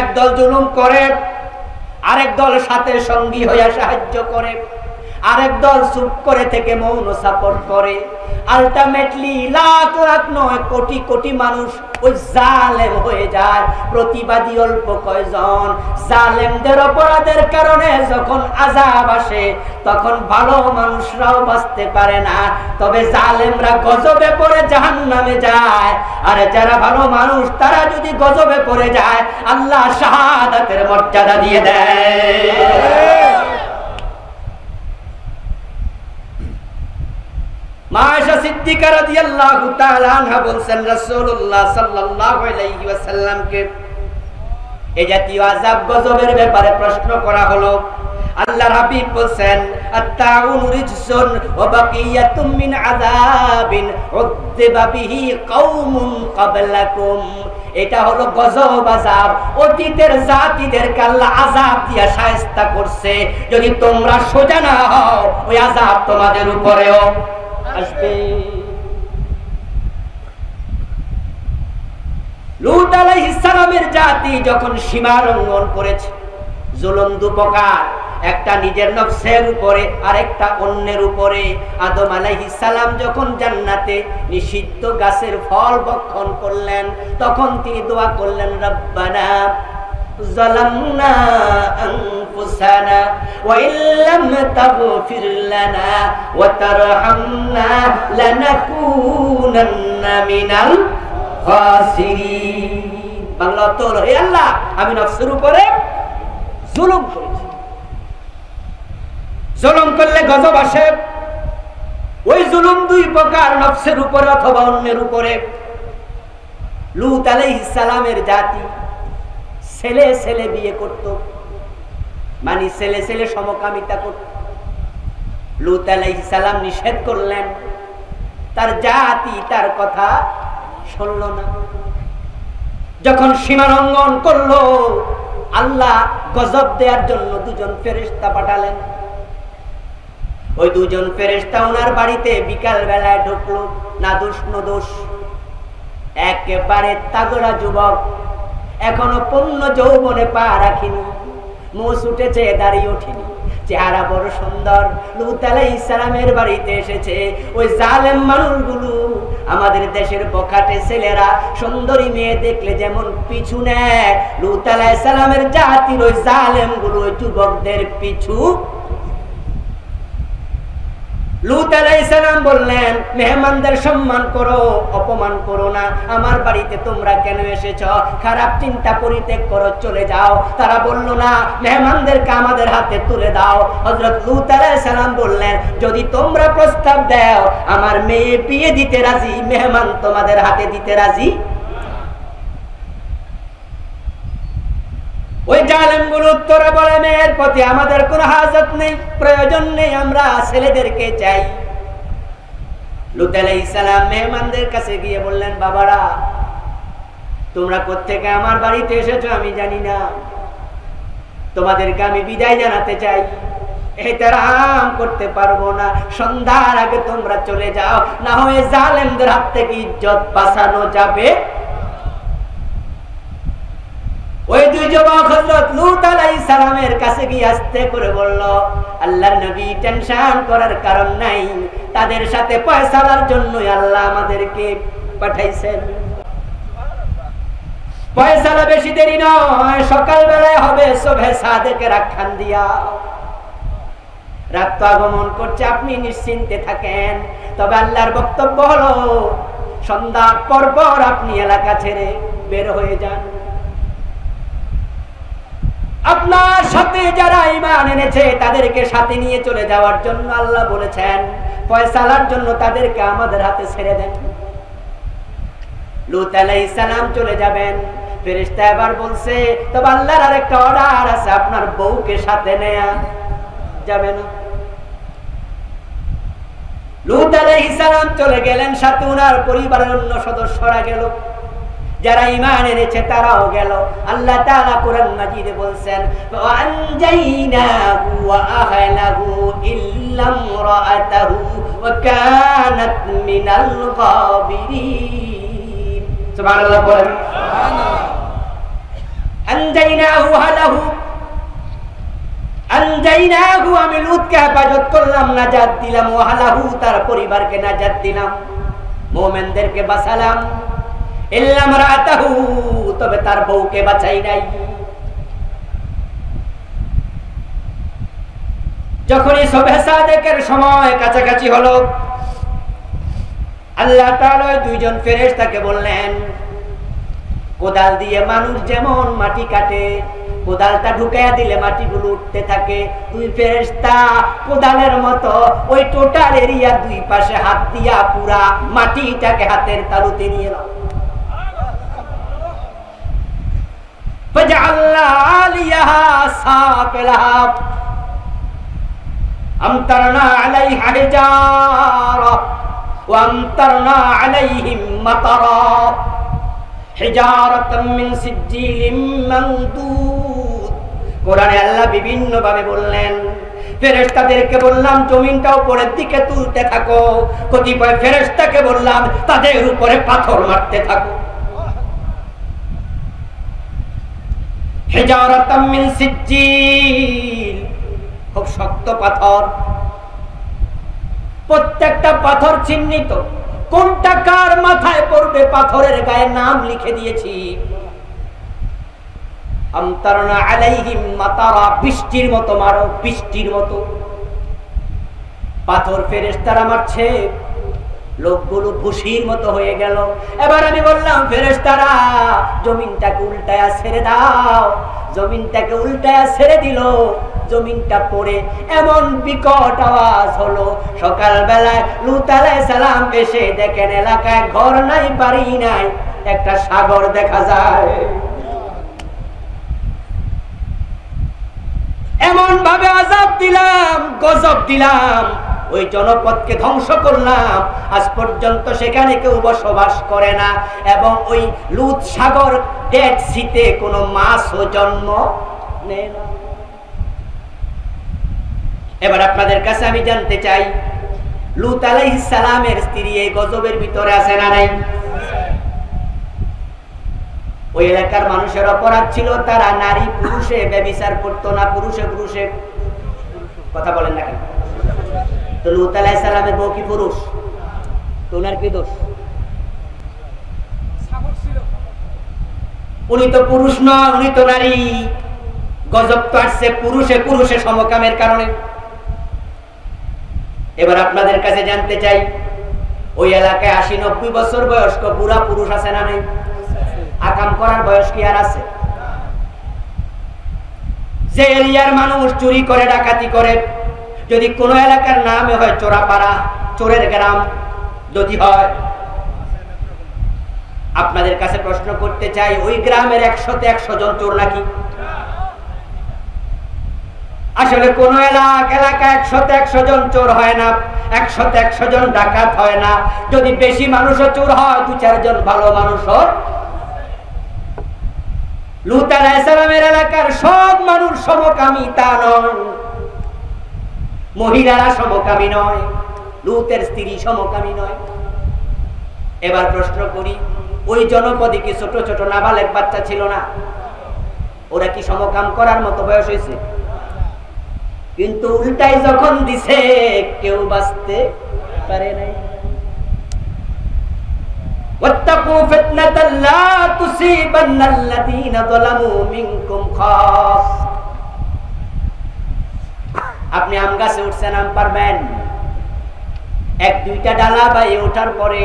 Speaker 1: একদল জুলুম করে, আরেক দল সাথে সঙ্গী হইয়া সাহায্য করে, আরেক দল চুপ করে থেকে মৌন সাপোর্ট করে। আলটিমেটলি লাখ লাখ নয় কোটি কোটি মানুষ ওই জালেম হয়ে যায়। প্রতিবাদী অল্প কয়জন। জালেমদের অপরাধের কারণে যখন আযাব আসে তখন ভালো মানুষরাও বাঁচতে পারে না, তবে জালেমরা গজবে পড়ে জাহান্নামে যায়। আর যারা ভালো মানুষ তারা যদি গজবে পড়ে যায় আল্লাহ শাহাদাতের মর্যাদা দিয়ে দেয়। মা আয়েশা সিদ্দিকা রাদিয়াল্লাহু তাআলা আনহা বলেন, রাসূলুল্লাহ সাল্লাল্লাহু আলাইহি ওয়াসাল্লামকে এই জাতীয় আযাব গজবের ব্যাপারে প্রশ্ন করা হলো। আল্লাহর হাবিব বলেন, আত-তাউন রিজসুন ওয়া বাকিয়াতুম মিন আযাবিন উযযিবা বিহি কওমুন ক্বাবলাকুম। এটা হলো গজব আযাব, অতীতের জাতিদেরকে আল্লাহ আযাব দিয়া শায়েস্তা করছে। যদি তোমরা সোজা না হও ওই আযাব তোমাদের উপরেও আসবে। লূত আলাইহিস সালামের জাতি যখন সীমা লঙ্ঘন করেছে, জুলুম দুপ্রকার, একটা নিজের নফসের উপরে আর একটা অন্যের উপরে। আদম আলাইহিস সালাম যখন জান্নাতে নিষিদ্ধ গাছের ফল ভক্ষণ করলেন, তখন তিনি দোয়া করলেন, রব্বানা যালামনা আনফুসানা ওয়া ইল্লাম তাগফির লানা ওয়া তারহামনা লানাকুনান্না মিনাল খাসিরিন। বাংলা তো হে আল্লাহ, আমি নফসের উপরে জুলুম করেছি। জুলুম করলে গজব আসে। ওই জুলুম দুই প্রকার, নফসের উপরে অথবা অন্যের উপরে। লূত আলাইহিস সালামের জাতি ছেলে ছেলে বিয়ে করত, মানে ছেলে ছেলে সমকামিতা করত। লূত আলাইহিস সালাম নিষেধ করলেন, তার জাতি তার কথা শুনল না। যখন সীমা লঙ্ঘন করলো, আল্লাহ গজব দেওয়ার জন্য দুজন ফেরেশতা পাঠালেন। ওই দুজন ফেরেশতা ওনার বাড়িতে বিকাল বেলায় ঢুকলো। না দোষ ন দোষ, একেবারে তাগড়া যুবক, এখনো পূর্ণ যৌবনে পা রাখিনি, মুছ উঠেছে, দাঁড়িয়ে ওঠেনি, চেহারা বড় সুন্দর। লূত আলাইহিস সালামের বাড়িতে এসেছে। ওই জালেম মানুষগুলো, আমাদের দেশের বখাটে ছেলেরা সুন্দরী মেয়ে দেখলে যেমন পিছু নেয়, লূত আলাইহিস সালামের জাতির ওই জালেমগুলো ওই যুবকদের পিছু। লূত আলাইহিস সালাম বললেন, মেহমানদের সম্মান করো, অপমান করো না। আমার বাড়িতে তোমরা কেন এসেছো? খারাপ চিন্তা পরিত্যাগ করো, চলে যাও। তারা বলল, না, মেহমানদেরকে আমাদের হাতে তুলে দাও। হযরত লূত আলাইহিস সালাম বললেন, যদি তোমরা প্রস্তাব দাও, আমার মেয়ে বিয়ে দিতে রাজি, মেহমান তোমাদের হাতে দিতে রাজি। ওই জালেমগুলো উত্তরে বলে, মেয়ের প্রতি আমাদের কোনো হাজত নেই, প্রয়োজন নেই, আমরা ছেলেদেরকে চাই। লূত আলাইহিস সালাম মেহমানদের কাছে গিয়ে বললেন, বাবারা, তোমরা কোত্থেকে আমার বাড়িতে এসেছো আমি জানি না, তোমাদেরকে আমি বিদায় জানাতে চাই, এহতেরাম করতে পারবো না, সন্ধ্যার আগে তোমরা চলে যাও, না হয় জালেমদের হাত থেকে ইজ্জত বাঁচানো যাবে। ওই দুই যুবক হযরত লূত আলাইহিস সালামের কাছে গিয়ে আস্তে করে বলল, আল্লাহর নবী, টেনশন করার কারণ নাই, তাদের সাথে ফয়সালার জন্য আল্লাহ আমাদেরকে পাঠাইছেন। ফয়সালা বেশি দেরি নয়, সকাল বেলায় হবে, সুবহে সাদেকের আখ্যান দিয়া। রাত তো আগমন করছে, আপনি নিশ্চিন্তে থাকেন। তবে আল্লাহর বক্তব্য হলো, সন্ধ্যার পর পর আপনি এলাকা ছেড়ে বের হয়ে যান। আপনার সাথে যারা ঈমান এনেছে তাদেরকে সাথে নিয়ে চলে যাওয়ার জন্য আল্লাহ বলেছেন, ফয়সালার জন্য তাদেরকে আমাদের হাতে ছেড়ে দেন। লূত আলাইহিস সালাম চলে যাবেন। ফেরেশতা এবার বলছে, তবে আল্লাহর আরেকটা অর্ডার আছে, আপনার বউকে সাথে নেয়া যাবে না। লূত আলাইহিস সালাম চলে গেলেন, সাথে ওনার পরিবারের অন্য সদস্যরা গেল, যারা ঈমান এনেছে তারাও গেল। আল্লাহ তাআলা কোরআন মাজিদে বলছেন, ওয়ানজাইনাহু ওয়া আহলাহু ইল্লা ইমরাআতাহু ওয়া কানাত মিনাল গাবিরিন। সুবহানাল্লাহ বলেন, সুবহানাল্লাহ। আনজাইনাহু আহলাহু, আনজাইনাহু, আমি লূতকে হেফাজত করলাম, নাজাত দিলাম, ওয়া আহলাহু, তার পরিবারকে নাজাত দিলাম, মুমিনদেরকে বাঁচালাম। ইল্লা ইমরাআতাহু, তবে তার বউকে বাঁচাই নাই। যখনই সুবহে সাদেকের সময় কাছাকাছি হলো, আল্লাহ তাআলা দুইজন ফেরেশতাকে বললেন, কোদাল দিয়ে মানুষ যেমন মাটি কাটে, কোদালটা ঢুকাইয়া দিলে মাটিগুলো উঠতে থাকে, দুই ফেরেশতা কোদালের মতো ওই টোটাল এরিয়া দুই পাশে হাত দিয়া পুরা মাটিটাকে হাতের তালুতে নিয়ে এলো। فجعلنا عاليها سافلها أمطرنا عليها حجارة وأمطرنا عليهم مطرا حجارة من سجيل منضود। কোরআনে আল্লাহ বিভিন্ন ভাবে বললেন, ফেরেশতাদেরকে বললাম জমিনটা উপরের দিকে তুলতে থাকো, কতিপয় ফেরেশতাকে বললাম তাদের উপরে পাথর মারতে থাকো। হিজারাতাম মিন সিজ্জিল, খুব শক্ত পাথর। প্রত্যেকটা পাথর চিহ্নিত, কোনটা কার মাথায় পড়বে পাথরের গায়ে নাম লিখে দিয়েছি। আমতারনা আলাইহিম মাতারা, বৃষ্টির মতো মারো, বৃষ্টির মতো পাথর ফেরেশতারা মারছে, লোকগুলো ভুসির মতো হয়ে গেল। এবার আমি বললাম ফেরেশতারা জমিনটাকে উল্টায়া ছেড়ে দাও। জমিনটাকে উল্টায়া ছেড়ে দিল। জমিনটা পড়ে এমন বিকট আওয়াজ হলো, সকালবেলায় লূত আলাইহিস সালাম এসে দেখেন এলাকায় ঘর নাই, বাড়ি নাই, একটা সাগর দেখা যায়। এমন ভাবে আযাব দিলাম, গজব দিলাম, ওই জনপদকে ধ্বংস করলাম। আজ পর্যন্ত সেখানে কেউ বসবাস করে না, এবং ওই লূত সাগর ডেড সিতে কোনো মাছও জন্ম নেয় না। এবার আপনাদের কাছে আমি জানতে চাই, লূত আলাইহিস সালামের স্ত্রী এই গজবের ভিতরে আছে না নাই? ওই এলাকার মানুষের অপরাধ ছিল, তারা নারী পুরুষে ব্যভিচার করতো না, পুরুষে পুরুষে। কথা বলেন না কেন? তো লূত আলাইহিস সালামের বউ কি পুরুষ? তো ওনার কি দোষ? উনি তো পুরুষ নয়, উনি তো নারী। গজব তো আসছে পুরুষে পুরুষে সমকামের কারণে। এবার আপনাদের কাছে জানতে চাই, ওই এলাকায় 80-90 বছর বয়স্ক বুড়া পুরুষ আছে না নাই? আকাম করার বয়স কি আর আছে? যে এরিয়ার মানুষ চুরি করে, ডাকাতি করে, যদি কোন এলাকার নামে হয় চোরাপাড়া, চোরের গ্রাম যদি হয়, আপনাদের কাছে প্রশ্ন করতে চাই, ওই গ্রামের 100 জন চোর নাকি? আসলে কোন এলাকা 100 জন চোর হয় না, 100 জন ডাকাত হয় না। যদি বেশি মানুষও চোর হয়, 2-4 জন ভালো মানুষও। লূত আলাইহিস সালামের এলাকার সব মানুষ সমকামী তা নয়, মহিলারা সমকামী নয়, লূতের স্ত্রী সমকামী নয়। এবার প্রশ্ন করি, ওই জনপদে কি ছোট ছোট নাবালেগ বাচ্চা ছিল না? ওরা কি সমকাম করার মতো বয়স হয়েছে? কিন্তু উল্টাই যখন দিছে, কেউ বাঁচতে পারে নাই। ওয়াত্তাকু ফিতনাতাল লা তুসিবান্নাল্লাযীনা যালামু মিনকুম খাস। আপনি আম গাছে উঠছেন, আম পারবেন, 1-2টা ডালা বাইয়ে ওঠার পরে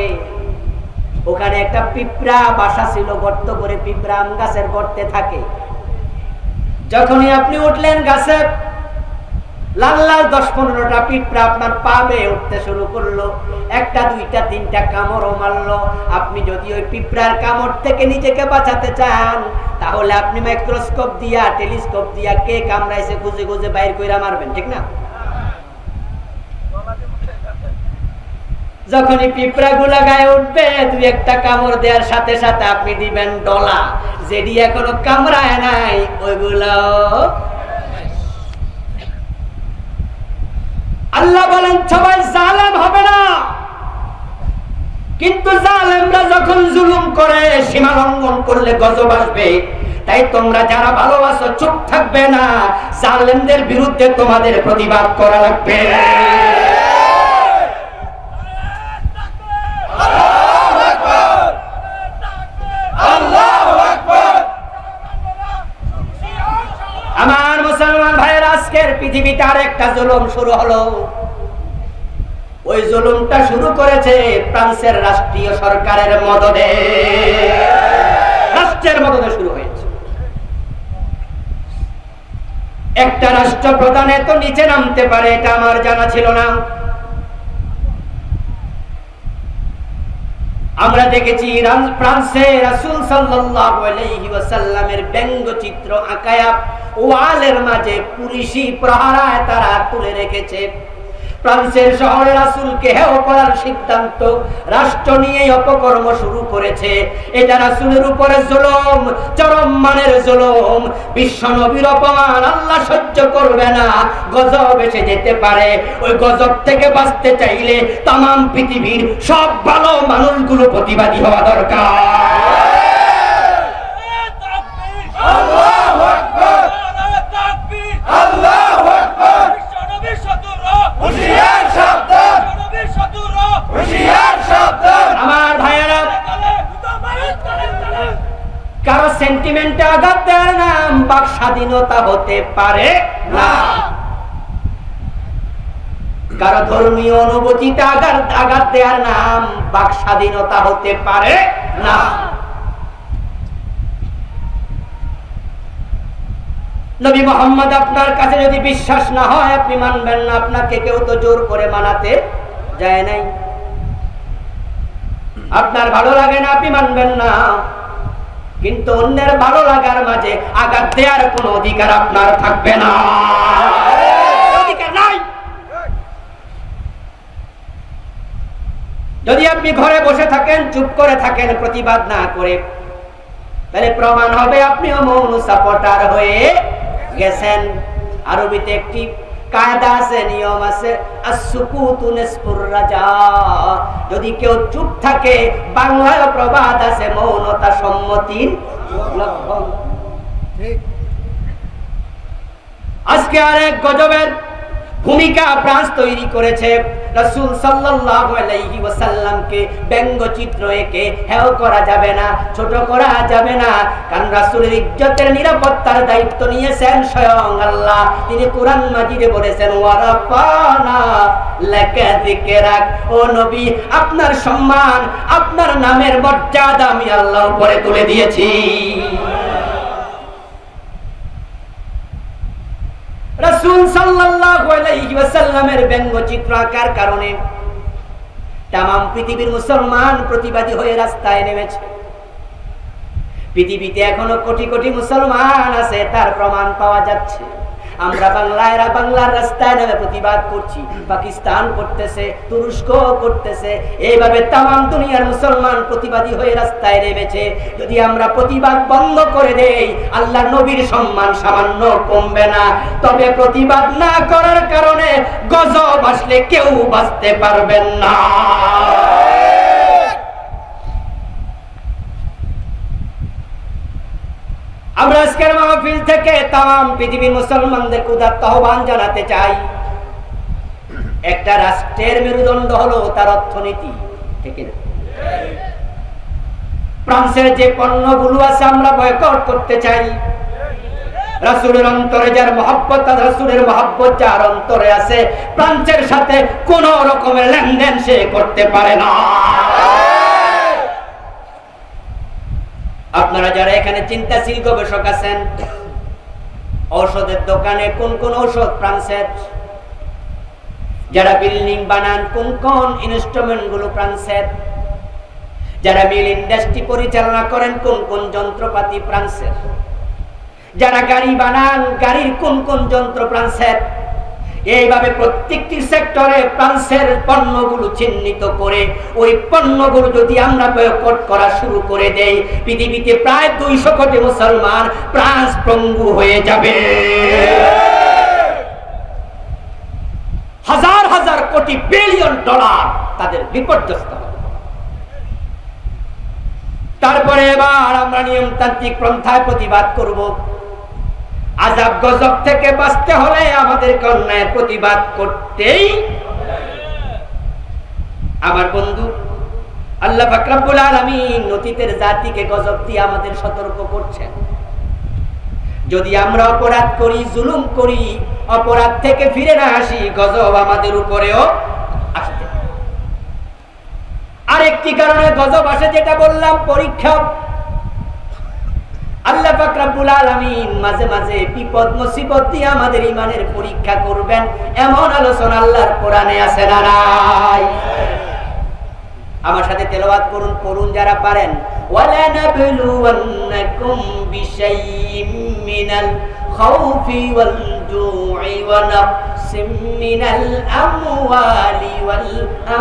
Speaker 1: ওখানে একটা পিঁপড়া বাসা ছিল, গর্ত করে পিঁপড়া আম গাছের গর্তে থাকে। যখনই আপনি উঠলেন গাছে, লাল লাল 10-15টা পিঁপড়া আপনার পা বেয়ে উঠতে শুরু করলো, 1টা 2টা 3টা কামড়ও মারলো। আপনি যদি ওই পিঁপড়ার কামড় থেকে নিজেকে বাঁচাতে চান, তাহলে আপনি মাইক্রোস্কোপ দিয়া, টেলিস্কোপ দিয়া কে কামড়াইছে খুঁজে খুঁজে বাইর কইরা মারবেন, ঠিক না? যখনই পিঁপড়া গুলা গায়ে উঠবে, 2-1টা কামড় দেওয়ার সাথে সাথে আপনি দিবেন ডলা, যেটি এখনো কামড়ায় নাই ওইগুলো। আল্লাহ বলেন সবাই জালেম হবে না, কিন্তু জালেমরা যখন জুলুম করে, সীমা লঙ্ঘন করলে গজব আসবে। তাই তোমরা যারা ভালোবাসো চুপ থাকবে না, জালেমদের বিরুদ্ধে তোমাদের প্রতিবাদ করা লাগবে। আমার মুসলমান ভাইয়ের, আজকের পৃথিবীতে আর একটা জুলুম শুরু হলো। ওই জুলুমটা শুরু করেছে ফ্রান্সের রাষ্ট্রীয় সরকারের মদদে, রাষ্ট্রের মদদে শুরু হয়েছে। একটা রাষ্ট্রপ্রধান এত নিচে নামতে পারে, এটা আমার জানা ছিল না। আমরা দেখেছি ফ্রান্সে রাসূল সাল্লাল্লাহু আলাইহি ওয়াসাল্লামের ব্যঙ্গচিত্র আঁকায়া ওয়ালের মাঝে পুলিশি প্রহরায় তারা তুলে রেখেছে। ফ্রান্সের শহরে রাসূলকে হেয় করার সিদ্ধান্ত রাষ্ট্র নিয়ে অপকর্ম শুরু করেছে। এটা রাসূলের উপরে জুলুম, চরম মানের জুলুম। বিশ্ব নবীর অপমান আল্লাহ সহ্য করবে না, গজব এসে যেতে পারে। ওই গজব থেকে বাঁচতে চাইলে তামাম পৃথিবীর সব ভালো মানুষগুলো প্রতিবাদী হওয়া দরকার। আল্লাহু আকবার। সেন্টিমেন্টে আঘাত দেওয়ার নাম বাক স্বাধীনতা হতে পারে না। কারো ধর্মীয় অনুভূতিতে আঘাত দেওয়ার নাম বাক স্বাধীনতা হতে পারে না। নবী মুহাম্মদ আপনার কাছে যদি বিশ্বাস না হয় আপনি মানবেন না। আপনাকে কেউ তো জোর করে মানাতে যায় নাই। আপনার ভালো লাগে না আপনি মানবেন না, কিন্তু অন্যের ভালো লাগার মাঝে আঘাত দেওয়ার কোনো অধিকার আপনার থাকবে না, অধিকার নাই। যদি আপনি ঘরে বসে থাকেন, চুপ করে থাকেন, প্রতিবাদ না করে, তাহলে প্রমাণ হবে আপনিও মৌন সাপোর্টার হয়ে গেছেন। আরবিতে একটি কায়দা আছে, নিয়ম আছে, আসসুকুতু নিসফুর রাজা। যদি কেউ চুপ থাকে, বাংলায় প্রবাদ আছে, মৌনতা সম্মতির লক্ষণ। আজকে আরেক গজবের ভূমিকা ফ্রান্স তৈরি করেছে। রাসূল সাল্লাল্লাহু আলাইহি ওয়াসাল্লামকে ব্যঙ্গচিত্র এঁকে হেয় করা যাবে না, ছোট করা যাবে না, কারণ রাসূলের ইজ্জতের নিরাপত্তার দায়িত্ব নিয়েছেন স্বয়ং আল্লাহ। তিনি কোরআন মাজিদে বলেছেন, ওয়ারাফানা লাকা যিকরাক, ও নবী আপনার সম্মান, আপনার নামের মর্যাদা আমি আল্লাহ উপরে তুলে দিয়েছি। রাসূল সাল্লাল্লাহু আলাইহি ওয়াসাল্লামের ব্যঙ্গচিত্র আঁকার কারণে তামাম পৃথিবীর মুসলমান প্রতিবাদী হয়ে রাস্তায় নেমেছে। পৃথিবীতে এখনো কোটি কোটি মুসলমান আছে, তার প্রমাণ পাওয়া যাচ্ছে। আমরা বাংলার রাস্তায় নেমে প্রতিবাদ করছি, পাকিস্তান করতেছে, তুরস্ক করতেছে, এইভাবে তামাম দুনিয়ার মুসলমান প্রতিবাদী হয়ে রাস্তায় নেমেছে। যদি আমরা প্রতিবাদ বন্ধ করে দেই, আল্লাহর নবীর সম্মান সামান্য কমবে না। তবে প্রতিবাদ না করার কারণে গজব আসলে কেউ বাঁচতে পারবেন না। আমরা আজকের মাহফিল থেকে তাম পৃথিবীর মুসলমানদের উদাত্ত আহ্বান জানাতে চাই। একটা রাষ্ট্রের মেরুদণ্ড হলো তার অর্থনীতি, ঠিক না? ফ্রান্সের যে পণ্যগুলো আছে আমরা বয়কট করতে চাই। রাসূলের অন্তরে যার মহব্বত, রাসূলের মহব্বত যার অন্তরে আছে, ফ্রান্সের সাথে কোন রকমের লেনদেন সে করতে পারে না। আপনারা যারা এখানে চিন্তাশীল গবেষক আছেন, ঔষধের দোকানে কোন কোন ঔষধ ফ্রান্সের, যারা বিল্ডিং বানান কোন কোন ইনস্ট্রুমেন্ট গুলো ফ্রান্সের, যারা মিল ইন্ডাস্ট্রি পরিচালনা করেন কোন কোন যন্ত্রপাতি ফ্রান্সের, যারা গাড়ি বানান গাড়ির কোন কোন যন্ত্র ফ্রান্সের। এইভাবে প্রত্যেকটি সেক্টরে ফ্রান্সের পণ্যগুলো চিহ্নিত করে ওই পণ্যগুলো যদি আমরা বয়কট করা শুরু করে দেই, পৃথিবীতে প্রায় 200 কোটি মুসলমান ফ্রান্স পঙ্গু হয়ে যাবে। হাজার হাজার কোটি বিলিয়ন ডলার তাদের বিপর্যস্ত হবে। তারপরে এবার আমরা নিয়মতান্ত্রিক পন্থায় প্রতিবাদ করব। আযাব গজব থেকে বাঁচতে হলে আমাদেরকে অন্যায়ের প্রতিবাদ করতেই। আমার বন্ধু, আল্লাহ পাক রব্বুল আলামিন অতীতের জাতিকে গজব দিয়ে আমাদের সতর্ক করছেন। যদি আমরা অপরাধ করি, জুলুম করি, অপরাধ থেকে ফিরে না আসি, গজব আমাদের উপরেও আসবে। আরেকটি কারণে গজব আসে, যেটা বললাম, পরীক্ষা। আল্লাহ পাক রব্বুল আলামিন মাঝে মাঝে বিপদ মুসিবত দিয়ে আমাদের ঈমানের পরীক্ষা করবেন, এমন আলোচনা আল্লাহর কোরআনে আছে না নাই? আমার সাথে তেলাওয়াত করুন, পড়ুন যারা পারেন। ওয়ালা নাবলুওয়ান্নাকুম বিশাইইম মিনাল খাউফি ওয়াল জু'i ওয়া নাকসিম মিনাল আমওয়ালি ওয়াল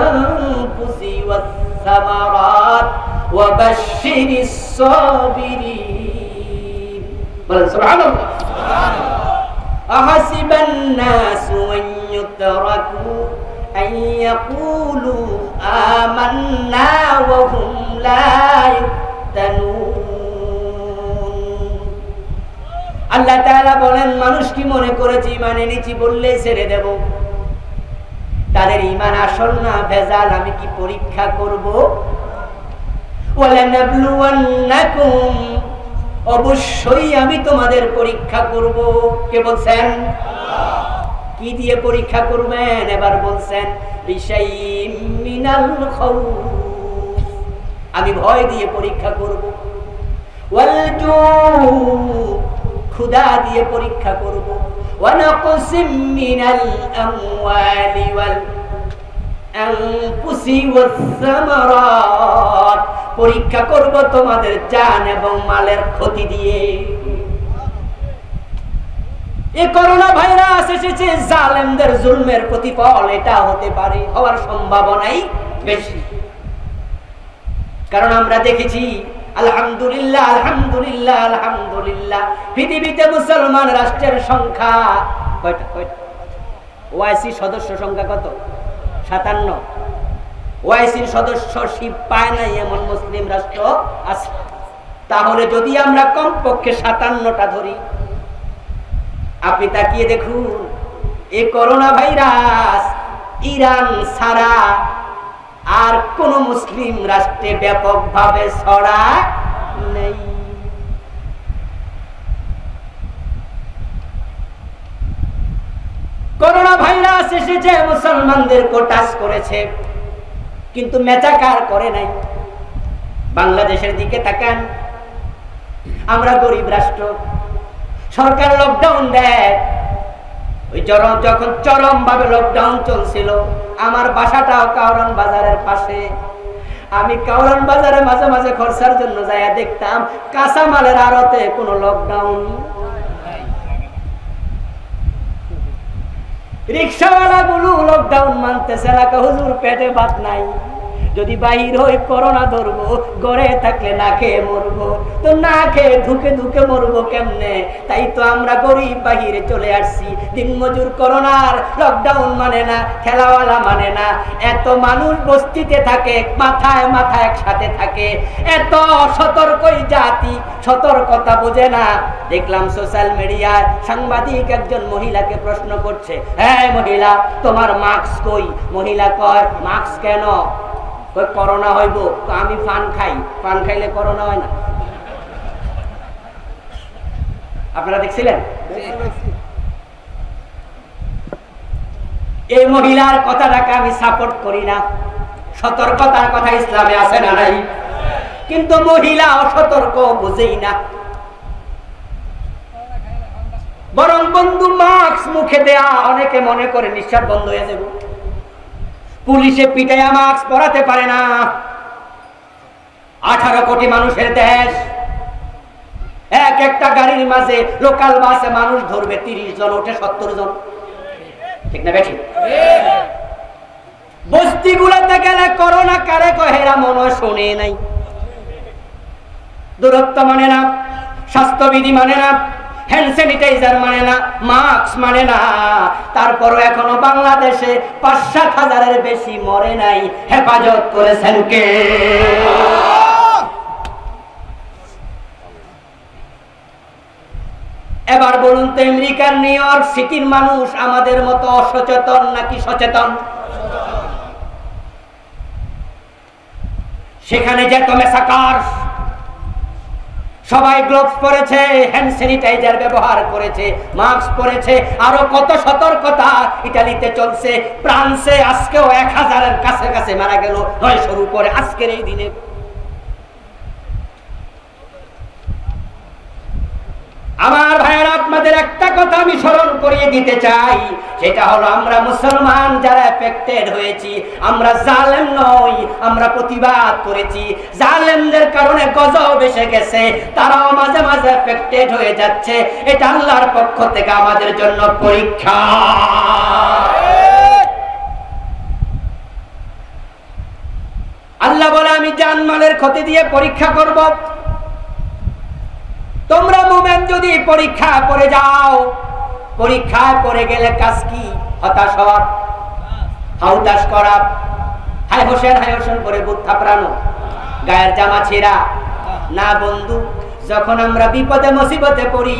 Speaker 1: আনফুসি ওয়াস সামারাত ওয়া বাশশিরিস সাবিরিন। বলেন সুবহানাল্লাহ। আহাসিবান নাসু আন ইউতরাকু أن يقولوا آمنا وهم لا يفتنون। আল্লাহ তাআলা বলেন, মানুষ কি মনে করেছে ঈমান এনেছি বললে ছেড়ে দেব? তাদের ঈমান আসল না ভেজাল, আমি কি পরীক্ষা করব? ওয়ালানাবলুওয়ান্নাকুম, ও অবশ্যই আমি তোমাদের পরীক্ষা করব। কে বলছেন? কি দিয়ে পরীক্ষা করবেন? এবার বলছেন বিশাইইম মিনাল খাউফ, আমি ভয় দিয়ে পরীক্ষা করব, ওয়াল জু, ক্ষুধা দিয়ে পরীক্ষা করব, ওয়া নাকসিম মিনাল আমওয়ালি ওয়াল আনফুসি ওয়াস সামারাত, পরীক্ষা করব তোমাদের জান এবং মালের ক্ষতি দিয়ে। এই করোনা ভাইরাস এসেছে জালেমদের জুলমের প্রতিফল, এটা হতে পারে, হওয়ার সম্ভাবনাই বেশি। কারণ আমরা দেখেছি আলহামদুলিল্লাহ আলহামদুলিল্লাহ আলহামদুলিল্লাহ, পৃথিবীতে মুসলমান রাষ্ট্রের সংখ্যা কয়টা? ওআইসি সদস্য সংখ্যা কত? 57। ওআইসির সদস্যশিপ পায় নাই এমন মুসলিম রাষ্ট্র আছে। তাহলে যদি আমরা কমপক্ষে 57টা ধরি, আপনি তাকিয়ে দেখুন এই করোনা ভাইরাস ইরান ছাড়া আর কোন মুসলিম রাষ্ট্রে ব্যাপকভাবে ছড়ায় নেই। করোনা ভাইরাস এসেছে মুসলমানদেরকে টাচ করেছে, কিন্তু মেচাকার করে নাই। বাংলাদেশের দিকে তাকান, আমরা গরিব রাষ্ট্র, সরকার লকডাউন দেয়। ওই যখন চরম ভাবে লকডাউন চলছিল, আমার বাসাটাও কাউরান বাজারের পাশে। আমি কাউরান বাজারে মাঝে মাঝে খরচার জন্য যাইয়া দেখতাম কাঁচা মালের আড়তে কোনো লকডাউন। রিক্সাওয়ালা গুলো লকডাউন মানতেছে না, হুজুর পেটে ভাত নাই, যদি বাহির হয়ে করোনা ধরবো, ঘরে থাকলে না খেয়ে মরবো, তো না খেয়ে ধুকে ধুকে মরবো কেমনে? তাই তো আমরা গরিব বাহিরে চলে আসছি। দিনমজুর করোনার লকডাউন মানে না, ঠেলাওয়ালা মানে না, এত মানুষ বস্তিতে থাকে, মাথায় মাথায় একসাথে থাকে, এত সতর্কই জাতি, সতর্কতা বোঝে না। দেখলাম সোশ্যাল মিডিয়ায় সাংবাদিক একজন মহিলাকে প্রশ্ন করছে, হ্যাঁ মহিলা তোমার মাস্ক কই? মহিলা কয় মাস্ক কেন? করোনা হইব, তো আমি পান খাই, পান খাইলে করোনা হয় না। আপনারা দেখছিলেন? এই মহিলার কথাটাকে আমি সাপোর্ট করি না, সতর্কতার কথা ইসলামে আছে না নাই? কিন্তু মহিলা অসতর্ক, বুঝেই না। বরং বন্ধু মাস্ক মুখে দেয়া, অনেকে মনে করে নিঃশ্বাস বন্ধ হয়ে যাবে। পুলিশে পিটাইয়া মাস্ক পরাতে পারে না। 18 কোটি মানুষের দেশ, এক একটা গাড়ির মাঝে লোকাল বাসে মানুষ ধরবে 30 জন, ওঠে 70 জন, ঠিক না বেঠিক? বস্তিগুলোতে গেলে করোনা কারে কহেরা মনে শোনে নাই, দূরত্ব মানে না, স্বাস্থ্যবিধি মানে না, হ্যান্ড স্যানিটাইজার মানে না, মাস্ক মানে না। তারপরও এখনো বাংলাদেশে 5-7 হাজারের বেশি মরে নাই। হেফাজত করেছেন কে? এবার বলুন তো, আমেরিকার নিউ ইয়র্ক সিটির মানুষ আমাদের মতো অসচেতন নাকি সচেতন? সেখানে যে মেসাকার, সবাই গ্লোভস পরেছে, হ্যান্ড স্যানিটাইজার ব্যবহার করেছে, মাস্ক পরেছে, আরো কত সতর্কতা ইতালিতে চলছে। ফ্রান্সে আজকেও 1000-এর কাছে মারা গেল 900-র উপরে আজকের এই দিনে। আমার ভাইয়েরা, আপনাদের একটা কথা আমি স্মরণ করিয়ে দিতে চাই, সেটা হলো আমরা মুসলমান যারা এফেক্টেড হয়েছি, আমরা জালেম নই, আমরা প্রতিবাদ করেছি। জালেমদের কারণে গজব এসে গেছে, তারাও মাঝে মাঝে এফেক্টেড হয়ে যাচ্ছে। এটা আল্লাহর পক্ষ থেকে আমাদের জন্য পরীক্ষা। আল্লাহ বলে আমি জানমালের ক্ষতি দিয়ে পরীক্ষা করব। তোমরা মুমিন যদি পরীক্ষা পড়ে যাও, পরীক্ষায় পড়ে গেলে কাজ কি? হতাশ হওয়া, হাউতাশ করা, হায় হোসেন করে বুক থাপড়ানো, গায়ের জামা ছেঁড়া না। বন্ধু, যখন আমরা বিপদে মুসিবতে পড়ি,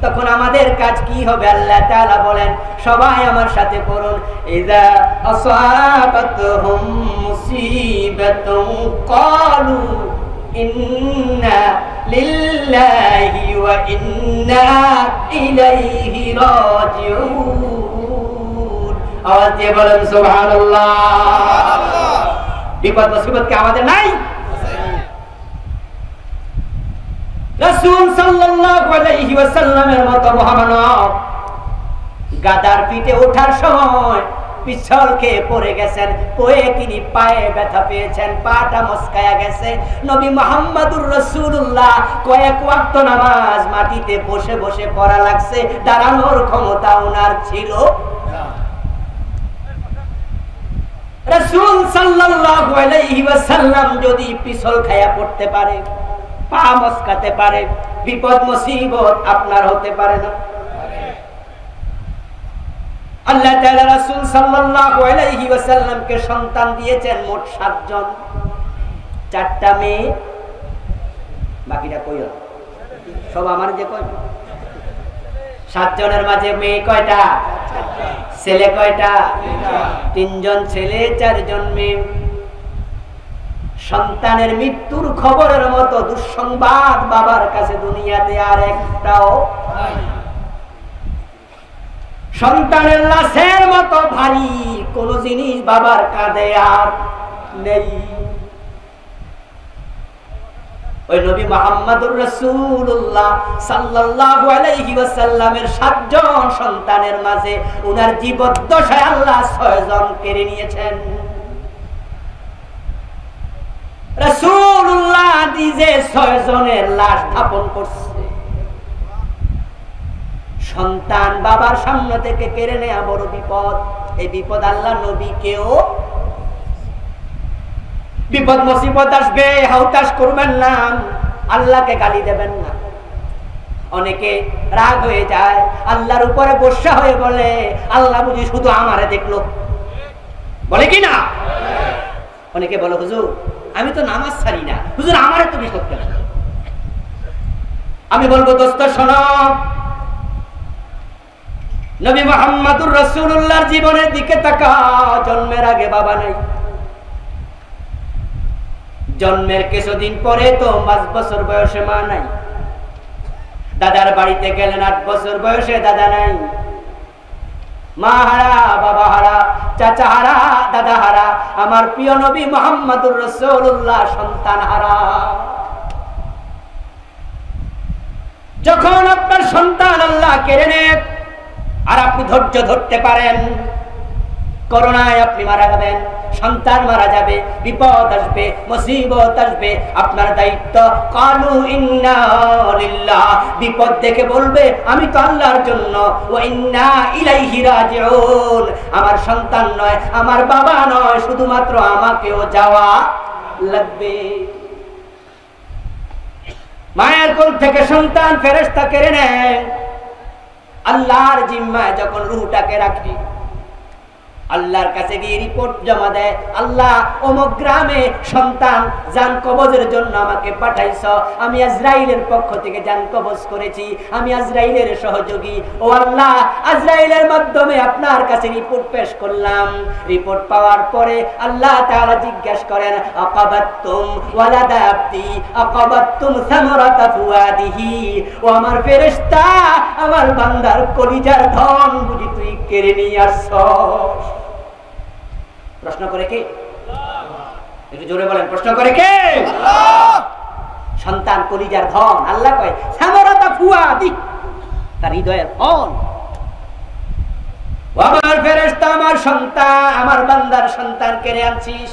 Speaker 1: তখন আমাদের কাজ কি হবে? আল্লাহ তাআলা বলেন, সবাই আমার সাথে পড়ুন, ইযা আসাবাতহুম মুসিবাতুন ক্বালু ইন্না লিল্লাহি ওয়া ইন্না ইলাইহি রাজিউন। আওয়াজ দিয়ে বলেন সুবহানাল্লাহ। বিপদ মুসিবত কি আমাদের নাই? রাসূল সাল্লাল্লাহু আলাইহি ওয়াসাল্লামের মতো মহামানব গাদার পিঠে ওঠার সময় পিছল খেয়ে পড়ে গেছেন, পড়ে তিনি পায়ে ব্যথা পেয়েছেন, পাটা মস্কায়া গেছে। নবী মুহাম্মদুর রাসূলুল্লাহ কয়েক ওয়াক্ত নামাজ মাটিতে বসে বসে পড়া লাগছে, দাঁড়ানোর ক্ষমতা ওনার ছিল না। রাসূল সাল্লাল্লাহু আলাইহি ওয়াসাল্লাম যদি পিছল খায়া পড়তে পারে, পা মস্কাতে পারে, বিপদ মুসিবত আপনার হতে পারে না? আল্লাহ তাআলা রাসূল সাল্লাল্লাহু আলাইহি ওয়াসাল্লামকে সন্তান দিয়েছেন মোট 7 জন, 4টা মেয়ে, বাকিটা কইও সব আমার যে কয় 7 জনের মাঝে মেয়ে কয়টা? ছেলে কয়টা? 3 জন ছেলে 4 জন মেয়ে। সন্তানের মৃত্যুর খবরের মতো দুঃসংবাদ বাবার কাছে দুনিয়াতে আর একটাও নাই। সন্তানের লাশের মতো ভারী কোন জিনিস বাবার কাঁধে আর নেই। ওই নবী মুহাম্মদুর রাসূলুল্লাহ সাল্লাল্লাহু আলাইহি ওয়াসাল্লামের 7 জন সন্তানের মাঝে উনার জীবদ্দশায় আল্লাহ 6 জন কেড়ে নিয়েছেন। রাসূলুল্লাহ নিজে 6 জনের লাশ দাফন করছে। সন্তান বাবার সামনে থেকে কেড়ে নেওয়া বড় বিপদ। এই বিপদ আল্লাহ নবীকেও, বিপদ মুসিবত আসবে হাউতাস করবেন না, আল্লাহকে গালি দেবেন না। অনেকে রাগ হয়ে যায়, আল্লাহর উপরে গোসা হয়ে বলে আল্লাহ বুঝি শুধু আমারে দেখলো, বলে কি না? অনেকে বলে হুজুর আমি তো নামাজ ছাড়ি না, হুজুর আমারে তুমি করতে না। আমি বলবো দোস্ত শোনো, নবী মুহাম্মদুর রাসূলুল্লাহর জীবনের দিকে তাকাও। জন্মের আগে বাবা নাই, জন্মের কিছুদিন পরে তো 5 বছর বয়সে মা নাই, দাদার বাড়িতে গেলেন 8 বছর বয়সে দাদা নাই, মা হারা, বাবা হারা, চাচা হারা, দাদা হারা। আমার প্রিয় নবী মুহাম্মদুর রাসূলুল্লাহ সন্তান হারা। যখন আপনার সন্তান আল্লাহ কেড়ে নেয় আর আপনি ধৈর্য ধরতে পারেন, করোনায় আপনি মারা যাবেন, সন্তান মারা যাবে, বিপদ আসবে, মুসিবত আসবে, আপনার দায়িত্ব কালু ইন্না লিল্লাহ, বিপদ দেখে বলবে আমি তো আল্লাহর জন্য, ওয়া ইন্না ইলাইহি রাজিউন, আমার সন্তান নয়, আমার বাবা নয়, শুধুমাত্র আমাকেও যাওয়া লাগবে। মায়ের কোল থেকে সন্তান ফেরেশতা কেড়ে নেয়, আল্লাহর জিম্মায় যখন রূহটাকে রাখি, আল্লাহর কাছে গিয়ে রিপোর্ট জমা দেয়, আল্লাহ অমুক গ্রামে সন্তান জান কবজের জন্য আমাকে পাঠাইছ, আমি আজরাইলের পক্ষ থেকে জান কবজ করেছি, আমি আজরাইলের সহযোগী। ও আল্লাহ, আজরাইলের মাধ্যমে আপনার কাছে রিপোর্ট পেশ করলাম। রিপোর্ট পাওয়ার পরে আল্লাহ তাআলা জিজ্ঞাসা করেন আকাবাতুম ওয়ালাদা আবদি আকাবাতুম সামারাতা ফুয়াদিহি, ও আমার ফেরেশতা, আমার বান্দার কলিজার ধন বুঝি তুই কেড়ে নিয়ে আসছস? প্রশ্ন করে কে? একটু জোরে বলেন, প্রশ্ন করে কে? আল্লাহ। সন্তান কলিজার ধন, আল্লাহ কয় সামারাতা ফুয়াদি, তার হৃদয়ের ধন। আমার ফেরেশতা, আমার সন্তান, আমার বান্দার সন্তান কেড়ে আনছিস,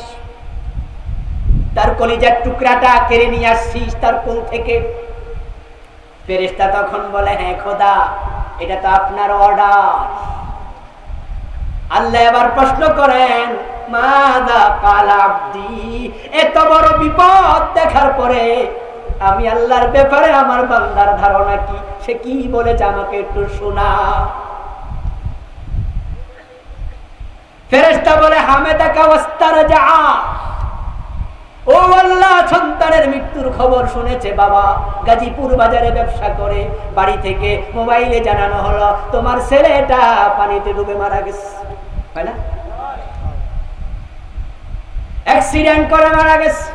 Speaker 1: তার কলিজার টুকরাটা কেড়ে নিয়ে আসছিস তার কোল থেকে। ফেরেশতা তখন বলে হ্যাঁ খোদা, এটা তো আপনার অর্ডার। আল্লাহ এবার প্রশ্ন করেন মাদা কাল আবদি, এত বড় বিপদ দেখার পরে আমি আল্লাহর ব্যাপারে আমার বান্দার ধারণা কি, সে কি বলেছে আমাকে একটু শোনা। ফেরেশতা বলে হামেদাকা ওয়াস্তারজা, ও আল্লাহ সন্তানের মৃত্যুর খবর শুনেছে বাবা, গাজীপুর বাজারে ব্যবসা করে, বাড়ি থেকে মোবাইলে জানানো হলো তোমার ছেলেটা পানিতে ডুবে মারা গেছে, হয় না? অ্যাক্সিডেন্ট করে মারা গেছে।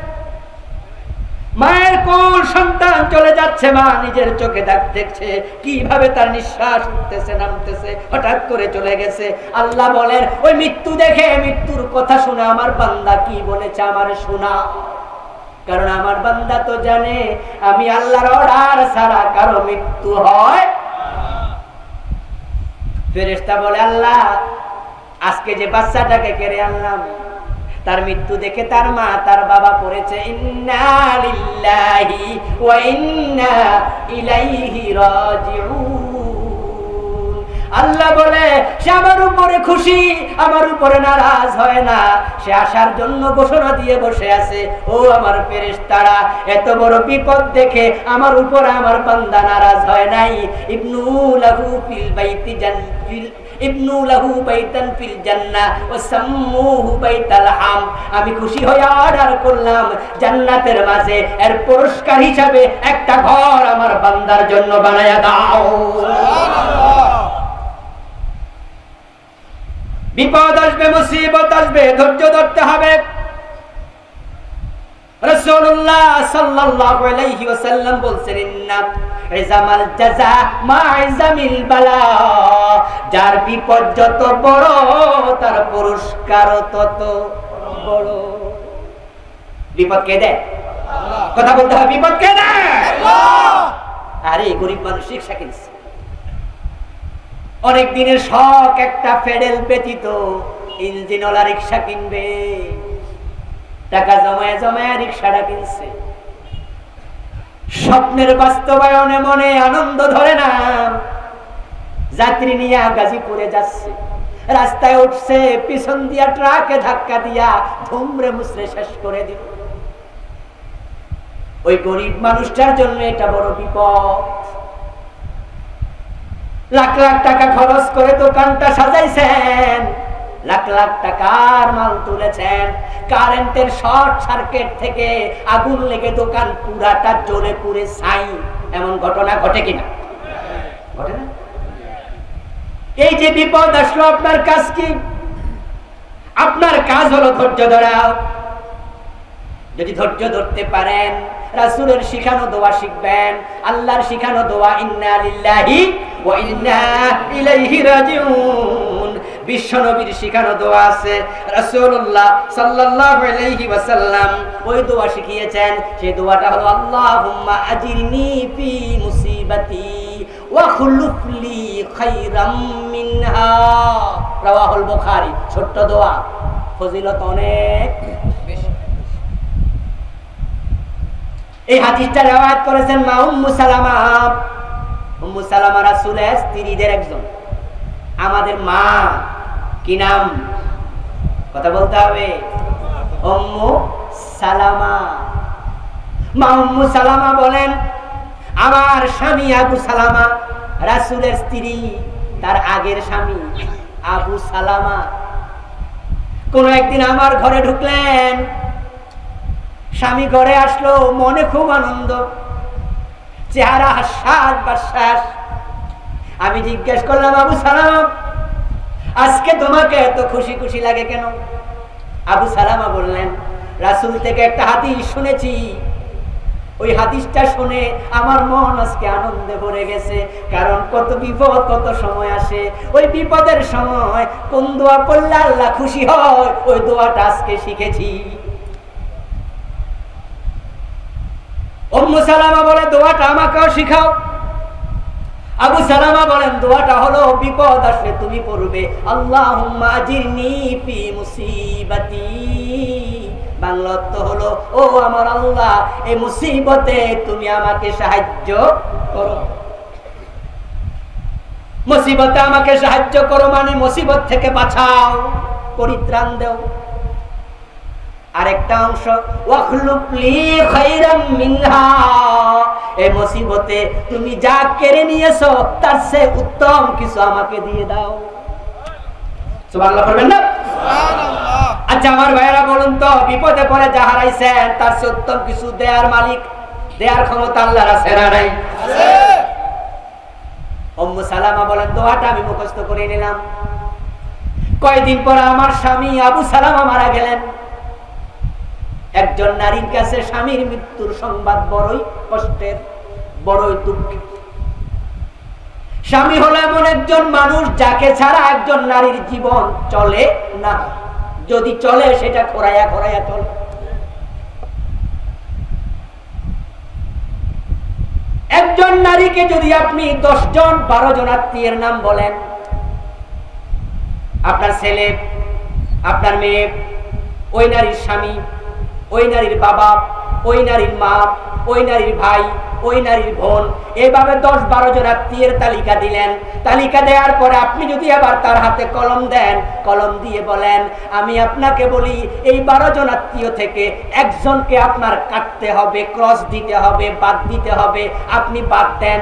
Speaker 1: মায়ের কোল সন্তান চলে যাচ্ছে, মা নিজের চোখে দেখছে কিভাবে তার নিঃশ্বাস উঠতেছে নামতেছে, হঠাৎ করে চলে গেছে। আল্লাহ বলেন ওই মৃত্যু দেখে, মৃত্যুর কথা শুনে আমার বান্দা কি বলেছে আমার শোনা, কারণ আমার বান্দা তো জানে আমি আল্লাহর অর্ডার ছাড়া কারো মৃত্যু হয়। ফেরেশতা বলে আল্লাহ আজকে যে বাচ্চাটাকে কেড়ে আনলাম তার মৃত্যু দেখে তার মা তার বাবা পড়েছে ইন্না লিল্লাহি ওয়া ইন্না ইলাইহি রাজিউন। আল্লাহ বলে সে আমার উপরে খুশি, আমার উপরে নারাজ হয় না, সে আসার জন্য ঘোষণা দিয়ে বসে আছে। ও আমার ফেরেশতারা, এত বড় বিপদ দেখে আমার উপরে আমার বান্দা নারাজ হয় নাই। ইবনু লাহু ফিল বাইতি জান্নাতিল ইবনু লাহু বাইতান ফিল জান্নাহ ওয়া সাম্মুহু বাইতাল হাম। আমি খুশি হয়ে অর্ডার করলাম জান্নাতের মাঝে এর পুরস্কার হিসাবে একটা ঘর আমার বান্দার জন্য বানায়া দাও। সুবহানাল্লাহ। বিপদ আসবে, মুসিবত আসবে, ধৈর্য ধরতে হবে। রাসূলুল্লাহ সাল্লাল্লাহু আলাইহি ওয়াসাল্লাম বলছেন ইন্না ইজামাল জাযা মা ইজামিল বালা। যার বিপদ যত বড় তার পুরস্কার তত বড়। বিপদ কে দেয়? আল্লাহ। কথা বলতে হবে, বিপদ কে দেয়? আল্লাহ। আরে গরিব মানুষ রিকশা কিনছে, অনেক দিনের শখ একটা ফেডেল ব্যতীত ইঞ্জিনওয়ালা রিকশা কিনবে, টাকা জমায় জমায় রিকশাটা কিনছে। স্বপ্নের বাস্তবায়নে মনে আনন্দ ধরে না, যাত্রী নিয়ে গাজীপুরে যাচ্ছে, রাস্তায় উঠছে, পিছন দিয়া ট্রাকে ধাক্কা দিয়া ধুমরে মুছরে শেষ করে দিল। ওই গরিব মানুষটার জন্য এটা বড় বিপদ। লাখ লাখ টাকা খরচ করে দোকানটা সাজাইছেন, লাখ লাখ টাকার মাল তুলেছেন, কারেন্টের শর্ট সার্কিট থেকে আগুন লেগে দোকান পুরাটা জ্বলে পুড়ে ছাই। এমন ঘটনা ঘটে কিনা? ঘটে না? এই যে বিপদ আসলো, আপনার কাজ কি? আপনার কাজ হলো ধৈর্য ধরা। যদি ধৈর্য ধরতে পারেন, রাসূলের শিখানো দোয়া শিখবেন, আল্লাহর শিখানো দোয়া ইন্না লিল্লাহি ওয়া ইন্না ইলাইহি রাজিউন। বিশ্বনবীর শিখানো দোয়া আছে, রাসূলুল্লাহ সাল্লাল্লাহু আলাইহি ওয়াসাল্লাম ওই দোয়া শিখিয়েছেন। সেই দোয়াটা হলো আল্লাহুম্মা আজিরনি ফি মুসিবাতি ওয়া খুলুফ লি খায়রাম মিনহা। রাওয়াহুল বুখারী। ছোট্ট দোয়া, ফজিলত অনেক বেশি। এই হাদিসটা রওয়ায়াত করেছেন মা উম্মু সালামা। উম্মু সালামা রাসূলের স্ত্রীদের একজন, আমাদের মা। কি নাম? কথা বলতে হবে। উম্মু সালামা। মা উম্মু সালামা বলেন আমার স্বামী আবু সালামা, রাসূলের স্ত্রী, তার আগের স্বামী আবু সালামা কোন একদিন আমার ঘরে ঢুকলেন। স্বামী ঘরে আসলো, মনে খুব আনন্দ, চেহারা হাস্যাস বাস্যাস। আমি জিজ্ঞেস করলাম আবু সালামা আজকে তোমাকে এত খুশি খুশি লাগে কেন? আবু সালামা বললেন রাসূল থেকে একটা হাদিস শুনেছি, ওই হাদিসটা শুনে আমার মন আজকে আনন্দে ভরে গেছে। কারণ কত বিপদ কত সময় আসে, ওই বিপদের সময় কোন দোয়া পড়লে আল্লাহ খুশি হয় ওই দোয়াটা আজকে শিখেছি। উম্মু সালামা বলে দোয়াটা আমাকেও শিখাও। আবু সালামা বলেন দোয়াটা হলো বিপদ আসলে তুমি পড়বে আল্লাহুম্মা আজিরনি ফি মুসিবাতি। বাংলা অর্থ হলো ও আমার আল্লাহ এই মুসিবতে তুমি আমাকে সাহায্য করো। মুসিবতে আমাকে সাহায্য করো মানে মুসিবত থেকে বাঁচাও, পরিত্রাণ দাও। আরেকটা অংশ ওয়াখলুক লি খায়রাম মিনহা, এই মুসিবতে তুমি যা কেড়ে নিয়েছো তার চেয়ে উত্তম কিছু আমাকে দিয়ে দাও। সুবহানাল্লাহ বলবেন না? সুবহানাল্লাহ। আচ্ছা আমার ভাইরা বলুন তো, বিপদে পড়ে যা হারাইছেন তার চেয়ে উত্তম কিছু দেয়ার মালিক, দেয়ার ক্ষমতা আল্লাহর আছে না নাই? আছে। উম্মু সালামা বলেন দোয়াটা আমি মুখস্থ করে নিলাম। কয়েকদিন পর আমার স্বামী আবু সালামা মারা গেলেন। একজন নারীর কাছে স্বামীর মৃত্যুর সংবাদ বড়ই কষ্টের, বড়ই দুঃখের। স্বামী হলো এমন একজন মানুষ যাকে ছাড়া একজন নারীর জীবন চলে না, যদি চলে সেটা খোরাইয়া খোরাইয়া চলে। একজন নারীকে যদি আপনি 10 জন 12 জন আত্মীয়ের নাম বলেন, আপনার ছেলে, আপনার মেয়ে, ওই নারীর স্বামী, ওই নারীর বাবা, ওই নারীর মা, ওই নারীর ভাই, ওই নারীর বোন, এইভাবে 10-12 জন আত্মীয়ের তালিকা দিলেন। তালিকা দেওয়ার পরে আপনি যদি আবার তার হাতে কলম দেন, কলম দিয়ে বলেন আমি আপনাকে বলি এই 12 জন আত্মীয় থেকে একজনকে আপনার কাটতে হবে, ক্রস দিতে হবে, বাদ দিতে হবে, আপনি বাদ দেন।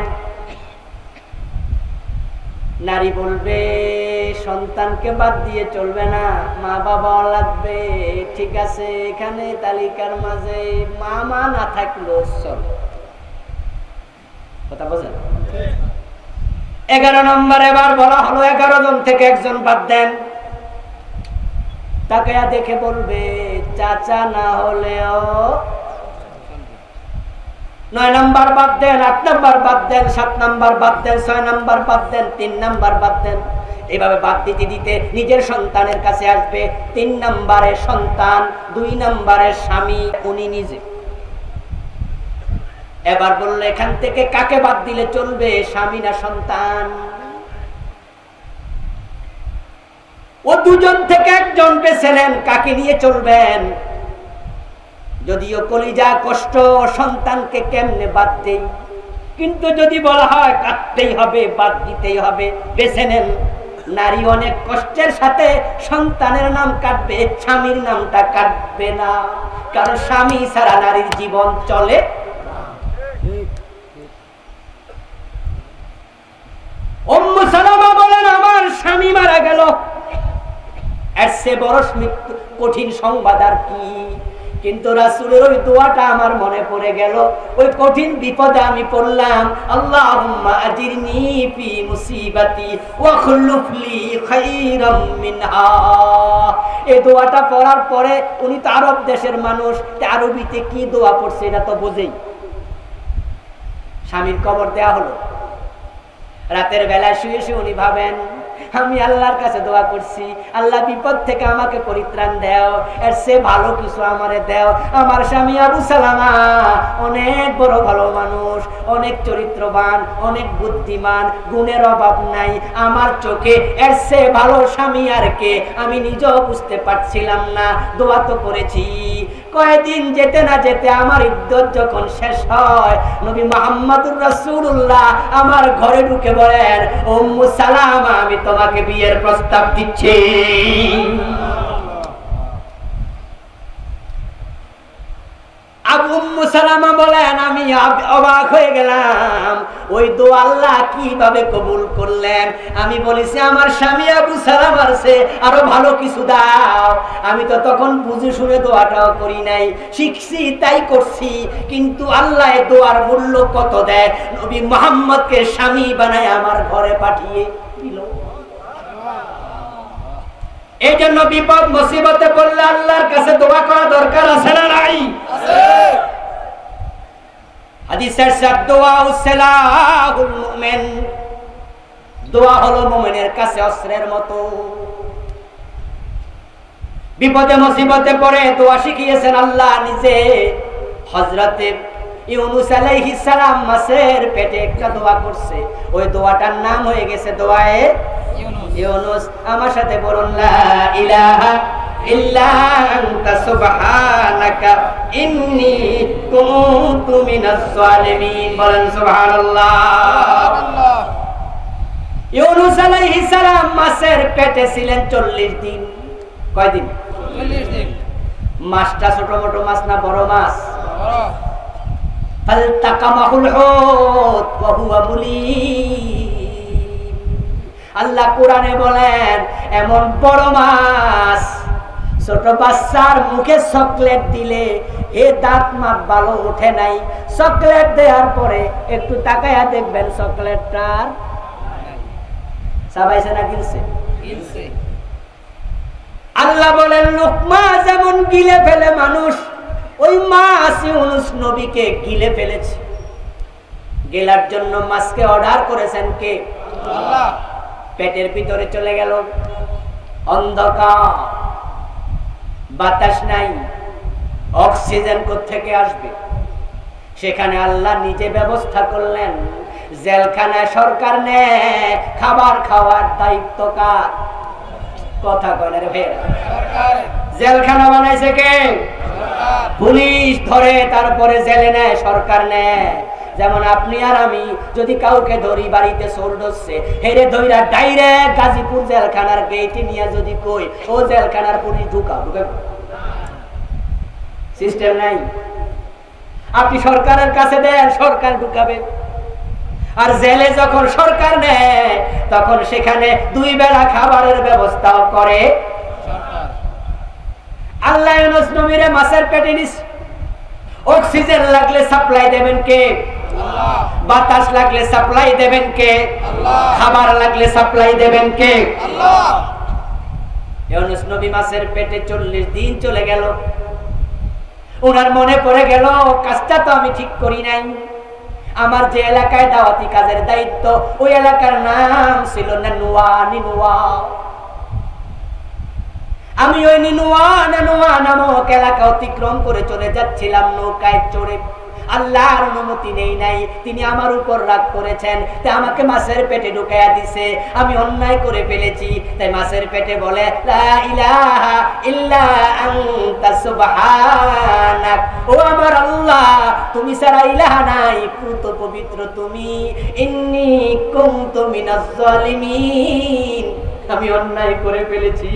Speaker 1: নারী বলবে সন্তানকে বাদ দিয়ে চলবে না, মা বাবা লাগবে। ঠিক আছে, এখানে তালিকার মাঝে মামা না থাকলো চল। কথা বোঝেন? 11 নম্বর এবার বলা হলো 11 জন থেকে একজন বাদ দেন। তাকে দেখে বলবে চাচা না হলেও 9 নম্বর বাদ দেন, 8 নম্বর বাদ দেন, 7 নম্বর বাদ দেন, 6 নম্বর বাদ দেন, 3 নম্বর বাদ দেন। এইভাবে বাদ দিতে দিতে নিজের সন্তানের কাছে আসবে 3 নম্বরের সন্তান, 2 নম্বরের স্বামী, উনি নিজে। এবার বললে এখান থেকে কাকে বাদ দিলে চলবে, স্বামী না সন্তান? ও দুজন থেকে একজন বেছে নেন, কাকে নিয়ে চলবেন। যদিও কলিজা কষ্ট, সন্তানকে কেমনে বাদ দেই, কিন্তু যদি বলা হয় কাটতেই হবে, বাদ দিতেই হবে, বেছে নেন। নারী অনেক কষ্টের সাথে সন্তানের নাম কাটবে, স্বামীর নামটা কাটবে না, কারণ স্বামী ছাড়া নারীর জীবন চলে। উম্মু সালামা বলেন আমার স্বামী মারা গেল, এর চেয়ে বড় কঠিন সংবাদ আর কি? কিন্তু রাসূলের ওই দোয়াটা আমার মনে পড়ে গেল। ওই কঠিন বিপদে আমি পড়লাম আল্লাহুম্মা আজিরনি ফি মুসিবাতি ওয়া খুলুফ লি খায়রাম মিনহা। এই দোয়াটা পড়ার পরে উনি তো আরব দেশের মানুষ, আরবিতে কি দোয়া পড়ছে এটা তো বোঝেই। স্বামীর কবর দেয়া হলো, রাতের বেলা শুয়ে শুয়ে উনি ভাবেন আমি আল্লাহর কাছে দোয়া করছি, আল্লাহ বিপদ থেকে আমাকে পরিত্রাণ দাও, এর চেয়ে ভালো কিছু আমারে দাও। আমার স্বামী আবু সালামা অনেক বড় ভালো মানুষ, অনেক চরিত্রবান, অনেক বুদ্ধিমান, গুণের অভাব নাই। আমার চোখে এর চেয়ে ভালো স্বামী আর কে, আমি নিজেও বুঝতে পারছিলাম না। দোয়া তো করেছি। কয়েকদিন যেতে না যেতে আমার ইদ্দত যখন শেষ হয়, নবী মুহাম্মদুর রাসূলুল্লাহ আমার ঘরে ঢুকে বলেন উম্মু সালামা আমি তোমাকে বিয়ের প্রস্তাব দিচ্ছি। উম্মু সালামা বলেন আমি অবাক হয়ে গেলাম, ওই দোয়া আল্লাহ কিভাবে কবুল করলেন। আমি বলেছি আমার স্বামী আবু সালামার চেয়ে আরো ভালো কিছু দাও। আমি তো তখন বুঝে শুনে দোয়াটাও করি নাই, শিখছি তাই করছি। কিন্তু আল্লাহ এই দোয়ার মূল্য কত দেয়, নবী মুহাম্মদকে স্বামী বানায় আমার ঘরে পাঠিয়ে দিল। এই জন্য বিপদ মুসিবতে পড়লে আল্লাহর কাছে দোয়া করা দরকার আছে না নাই? হাদিসের শব্দ দোয়া উসলাহুল মুমিন, দোয়া হলো মুমিনের কাছে অস্ত্রের মতো। বিপদে মুসিবতে পড়ে দোয়া শিখিয়েছেন আল্লাহ নিজে। হযরতে ইউনূস আলাইহিস সালাম মাছের পেটে একটা দোয়া করছে, ওই দোয়াটার নাম হয়ে গেছে দোয়ায়ে ইউনূস। আমার সাথে বলুন লা ইলাহা ইল্লা আনতা সুবহানাকা ইন্নী কুনতু মিনাজ জালিমিন। বলেন সুবহানাল্লাহ। ইউনূস আলাইহিস সালাম মাছের পেটে ছিলেন 40 দিন। কয়দিন? 40 দিন। মাছটা ছোট মোটো মাছ না বড় মাছ? ফালতাকামাহুল হুত ওয়া হুয়া মুলিম। আল্লাহ কোরআনে বলেন এমন বড় মাছ, ছোট বাচ্চার মুখে চকলেট দিলে এ দাঁত মাপ ভালো ওঠে নাই, চকলেট দেওয়ার পরে একটু তাকায়া দেখবেন চকলেটটার সাবাইছে না গিলছে? আল্লাহ বলেন লোকমা যেমন গিলে ফেলে মানুষ, ওই মাছ ইউনুস নবীকে গিলে ফেলেছে। গেলার জন্য মাছকে অর্ডার করেছেন কে? আল্লাহ। পেটের ভিতরে চলে গেল, অন্ধকার, বাতাস নাই, অক্সিজেন কোত্থেকে আসবে? সেখানে আল্লাহ নিজে ব্যবস্থা করলেন। জেলখানায় সরকার নেয়, খাবার খাওয়ার দায়িত্ব কার? কথা কয় না রে ভাই। জেলখানা বানাইছে কে? পুলিশ ধরে তারপরে জেলে নেয়, সরকার নেয়। যেমন আপনি আর আমি যদি কাউকে ধরি বাড়িতে চোর ধরছে, হেরে ধইরা ডাইরেক্ট গাজীপুর জেলখানার গেটে নিয়ে যদি কই ও জেলখানার পুলিশ ঢুকা ঢুকে, সিস্টেম নাই। আপনি সরকারের কাছে দেন, সরকার ঢুকাবে। আর জেলে যখন সরকার নেয় তখন সেখানে 2 বেলা খাবারের ব্যবস্থাও করে সরকার। আল্লাহ ইউনুস নবীরে মাছের পেটে নিস। অক্সিজেন লাগলে সাপ্লাই দেবেন কে? আল্লাহ। বাতাস লাগলে সাপ্লাই দেবেন কে? আল্লাহ। খাবার লাগলে সাপ্লাই দেবেন কে? আল্লাহ। ইউনুস নবী মাছের পেটে 40 দিন চলে গেল। ওনার মনে পড়ে গেল, কাজটা তো আমি ঠিক করি নাই। আমার যে এলাকায় দাওয়াতি কাজের দায়িত্ব, ওই এলাকার নাম ছিল নানুয়া, নিনুয়া। আমি ওই নিনুয়া নানুয়া নামক এলাকা অতিক্রম করে চলে যাচ্ছিলাম নৌকায় চড়ে। আল্লাহর অনুমতি নেই নাই, তিনি আমার উপর রাগ করেছেন, তাই আমাকে মাছের পেটে ঢুকাইয়া দিছে। আমি অন্যায় করে ফেলেছি, তাই মাছের পেটে বলে লা ইলাহা ইল্লা আনতা সুবহানাক, ও আমার আল্লাহ তুমি ছাড়া ইলাহা নাই, পুত পবিত্র তুমি। ইন্নী কুনতু মিনাজ জালিমিন, আমি অন্যায় করে ফেলেছি।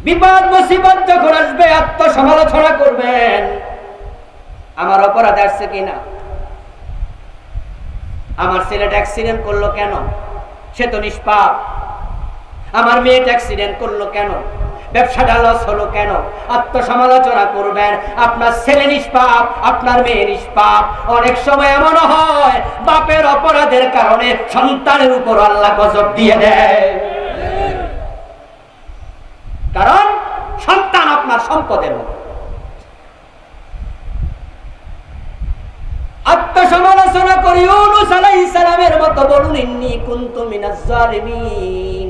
Speaker 1: বিপদ মুসিবত যখন আসবে আত্মসমালোচনা করবেন, আমার অপরাধ আসছে কিনা। আমার ছেলেটা অ্যাক্সিডেন্ট করলো কেন? সে তো নিষ্পাপ। আমার মেয়েটা অ্যাক্সিডেন্ট করলো কেন? ব্যবসাটা লস হলো কেন? আত্মসমালোচনা করবেন। আপনার ছেলে নিষ্পাপ, আপনার মেয়ে নিষ্পাপ। অনেক সময় এমন হয় বাপের অপরাধের কারণে সন্তানের উপর আল্লাহ গজব দিয়ে দেয়, কারণ সন্তান আপনার সম্পদের মতো। আত্মসমালোচনা করি ইউনুস আলাইহিস সালামের মতো বলুন, ইন্নী কুনতু মিনাজ জালিমিন।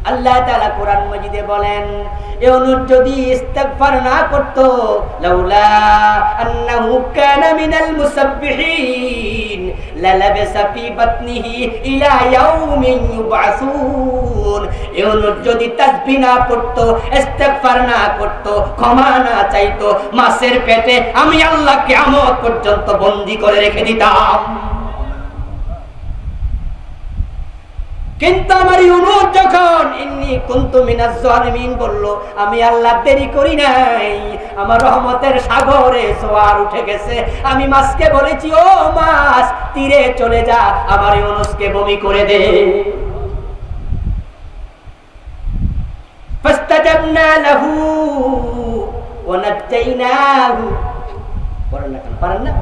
Speaker 1: আল্লাহ তাআলা কোরআন মাজিদে বলেন, ইউনুস যদি ইস্তিগফার না করত, লাউলা আন্নাহু কানা মিনাল মুসাব্বিহিন লালাবাসা ফি বাতনিহি ইলা ইয়াউমিন ইউবআসুন। ইউনুস যদি তাসবিহ না পড়তো, ইস্তিগফার না করতো, ক্ষমা না চাইতো, মাছের পেটে আমি আল্লাহ কিয়ামত পর্যন্ত বন্দী করে রেখে দিতাম। কিন্তু আমার ইউনুস যখন ইন্নী কুনতু মিনাজ জালিমিন বলল, আমি আল্লাহ দেরি করি নাই, আমার রহমতের সাগরে জোয়ার উঠে গেছে। আমি মাছকে বলেছি, ও মাছ তীরে চলে যা, আমার ইউনুসকে বমি করে দে। ফাস্তাজাবনা লাহু ওয়া নাজাইনাহু, পারেন না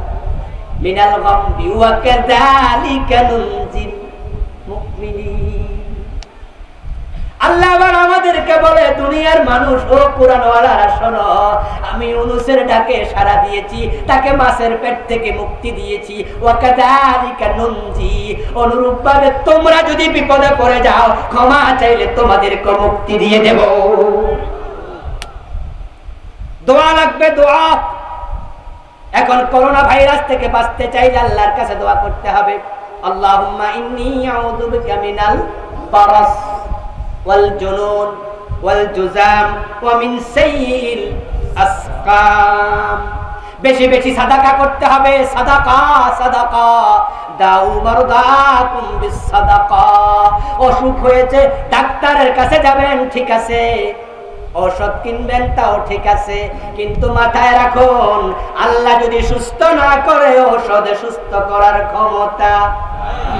Speaker 1: মিনাল গামবি ওয়া কাযালিকা নুনজিল মুমিনিন। আল্লাহ আবার আমাদেরকে বলে, দুনিয়ার মানুষ ও কুরআনওয়ালারা শোনো, আমি ইউনুসের ডাকে সাড়া দিয়েছি, তাকে মাছের পেট থেকে মুক্তি দিয়েছি। ওয়া কাযালিকা নুনজি, অনুরূপভাবে তোমরা যদি বিপদে পড়ে যাও, ক্ষমা চাইলে তোমাদেরকে মুক্তি দিয়ে দেব। দোয়া লাগবে, দোয়া। এখন করোনা ভাইরাস থেকে বাঁচতে চাইলে আল্লাহর কাছে দোয়া করতে হবে। আল্লাহুম্মা ইন্নী আউযু বিকা মিনাল বারাস ওয়াল জুনুন ওয়াল জুযাম ওয়া মিন সাইয়িল আসকাম। বেশি বেশি সাদাকা করতে হবে, সাদাকা সাদাকা। দাউ মারদাকুম বিস সাদাকা। অসুখ হয়েছে, ডাক্তারের কাছে যাবেন, ঠিক আছে, ঔষধ কিনবেন, তাও ঠিক আছে, কিন্তু মাথায় রাখুন, আল্লাহ যদি সুস্থ না করে, ঔষধে সুস্থ করার ক্ষমতা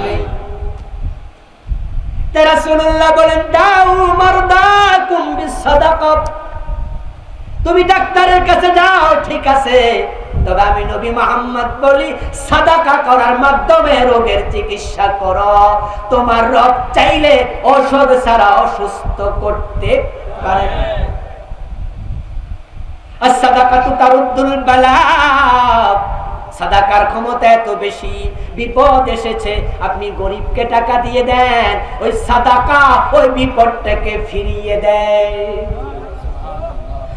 Speaker 1: নেই। রাসূলুল্লাহ বলেন, দাউ মারদাকুম বিসসাদাকা। তুমি ডাক্তারের কাছে যাও, ঠিক আছে, তবে আমি নবী মুহাম্মদ বলি, সাদাকা করার মাধ্যমে রোগের চিকিৎসা করো। তোমার রব চাইলে ঔষধ ছাড়া অসুস্থ করতে পারে। আস-সাদাকাতু তারুদ্দুল বালা, সাদাকার ক্ষমতা এত বেশি, বিপদ এসেছে আপনি গরিবকে টাকা দিয়ে দেন, ওই সাদাকা ওই বিপদটাকে ফিরিয়ে দেয়।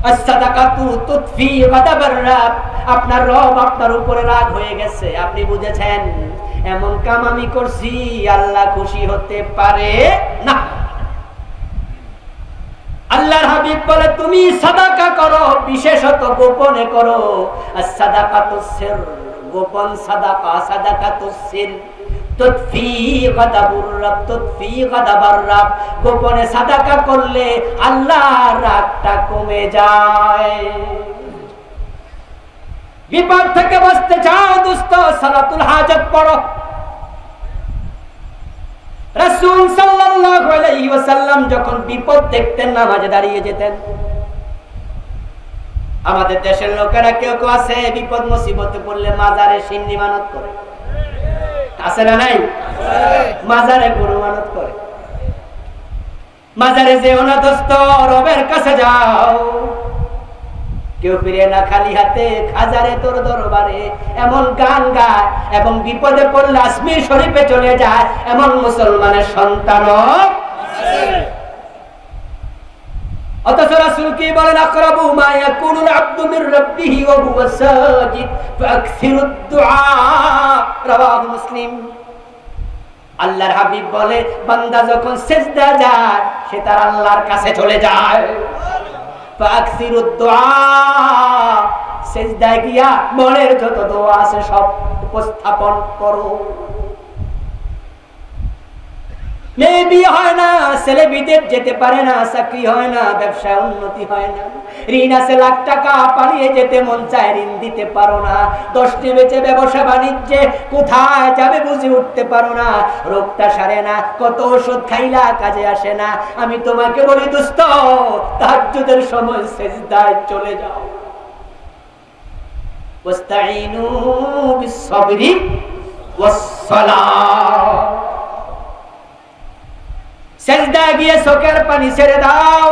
Speaker 1: আস-সাদাকাতু তুতফি গাদাবার রাব, আপনার রব আপনার উপরে রাগ হয়ে গেছে, আপনি বুঝেছেন এমন কাম আমি করছি আল্লাহ খুশি হতে পারে না। আল্লাহর হাবিব বলে তুমি সাদাকা করো, বিশেষত গোপনে করো। আস-সাদাকাতুস সির, গোপন সাদাকা, সাদাকাতুস সির তুতফি গাদাবুর রাব, তুতফি গাদাবার রাব, গোপনে সাদাকা করলে আল্লাহর রাগটা কমে যায়। বিপদ থেকে বাঁচতে চাও দোস্ত, সালাতুল হাজাত পড়ো। রাসূল সাল্লাল্লাহু আলাইহি ওয়াসাল্লাম যখন বিপদ দেখতেন নামাজে দাঁড়িয়ে যেতেন। আমাদের দেশের লোকেরা কেউ কেউ আছে বিপদ মুসিবতে পড়লে মাজারে সিন্নি মানত করে, আছে না নাই? মাজারে গরু মানত করে। মাজারে যেও না দোস্ত, রবের কাছে যাও। কেউ ফিরে না খালি হাতে, খাজারে তোর দরবারে, এমন গান গায় এবং বিপদে পড়লে আজমির শরীফে চলে যায় এমন মুসলমানের সন্তান। অথচ রাসূল কি বলেন, আকরাবু মা ইয়াকুনুল আবদু মির রাব্বিহি ওয়া হুয়া সাজিদ ফাকসিরুদ দুআ, রাওয়াহু মুসলিম। আল্লাহর হাবিব বলে বান্দা যখন সিজদা যায় সে তার আল্লাহর কাছে চলে যায়। ফাকসিরুদ দুআ, সিজদায় গিয়া মনের যত দোয়া আছে সব উপস্থাপন করো। মেয়ে বিয়ে হয় না, ছেলে বিদেশ যেতে পারে না, চাকরি হয় না, ব্যবসায় উন্নতি হয় না, ঋণ আছে লাখ টাকা, পালিয়ে যেতে মন চায়, ঋণ দিতে পারো না, 10টি বেচে ব্যবসা বাণিজ্যে কোথায় যাবে বুঝে উঠতে পারো না, রোগটা সারে না, কত ওষুধ খাইলা কাজে আসে না। আমি তোমাকে বলি দোস্ত, তাহাজ্জুদের সময় সিজদায় চলে যাও। ওয়াস্তাঈনু বিস-সাবরি ওয়াস-সালাহ, সিজদায় গিয়ে চোখের পানি ছেড়ে দাও,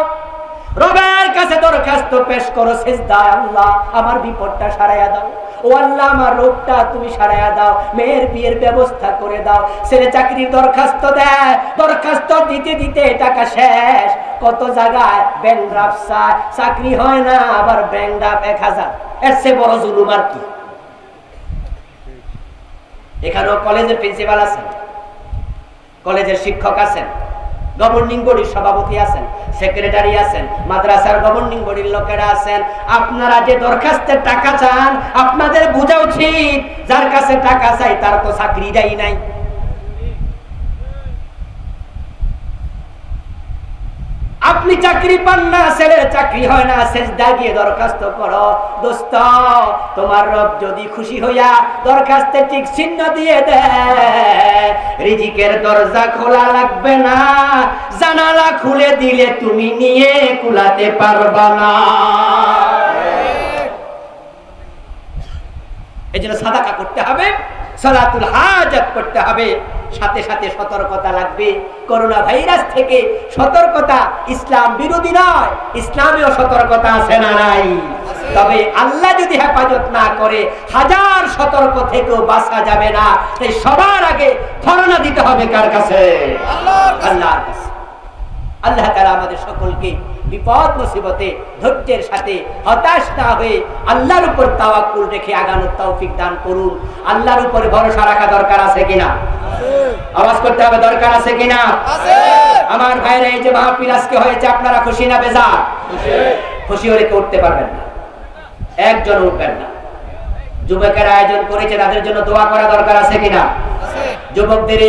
Speaker 1: রবের কাছে দরখাস্ত পেশ করো সিজদায়, আল্লাহ আমার বিপদটা সারাইয়া দাও, ও আল্লাহ আমার রোগটা তুমি সারাইয়া দাও, মেয়ের বিয়ের ব্যবস্থা করে দাও। ছেলে চাকরির দরখাস্ত দেয়, দরখাস্ত দিতে দিতে টাকা শেষ, কত জায়গায় ব্যাংকড্রাফট, চাকরি হয় না, আবার ব্যাংকড্রাফট 1000, এর চেয়ে বড় জুলুম আর কি? এখানেও কলেজের প্রিন্সিপাল আছেন, কলেজের শিক্ষক আছেন, গভর্নিং বডির সভাপতি আছেন, সেক্রেটারি আছেন, মাদ্রাসার গভর্নিং বডির লোকেরা আছেন। আপনারা যে দরখাস্তের টাকা চান, আপনাদের বোঝা উচিত যার কাছে টাকা চাই তার তো চাকরিটাই নাই। আপনি চাকরি পান না, ছেলের চাকরি হয় না, সিজদা গিয়ে দরখাস্ত করো। দোস্ত, তোমার রব যদি খুশি হইয়া দরখাস্তে ঠিক চিহ্ন দিয়ে দেয়, রিজিকের দরজা খোলা লাগবে না, জানালা খুলে দিলে তুমি নিয়ে কুলাতে পারবা না। এজন্য সাদাকা করতে হবে, সালাতুল হাজাত করতে হবে, সাথে সাথে সতর্কতা লাগবে। করোনা ভাইরাস থেকে সতর্কতা ইসলাম বিরোধী নয়, ইসলামেও সতর্কতা আছে না নাই? তবে আল্লাহ যদি হেফাজত না করে হাজার সতর্ক থেকেও বাঁচা যাবে না। তাই সবার আগে ধরনা দিতে হবে কার কাছে? আল্লাহর কাছে। আল্লাহ তাআলা আমাদের সকলকে বিপদ মুসিবতে ধৈর্যের সাথে হতাশ না হয়ে আল্লাহর উপর তাওয়াক্কুল রেখে আগানোর তৌফিক দান করুন। আল্লাহর উপরে ভরসা রাখা দরকার আছে কিনা? আওয়াজ করতে হবে, দরকার আছে কিনা? আমার ভাইরা, এই যে মাহফিল আজকে হয়েছে, আপনারা খুশি না বেজার? খুশি হলে কেউ উঠতে পারবেন না, একজন উঠবেন না। যুবকের আয়োজন করেছে, তাদের জন্য দোয়া করা দরকার আছে কিনা? যুবকদের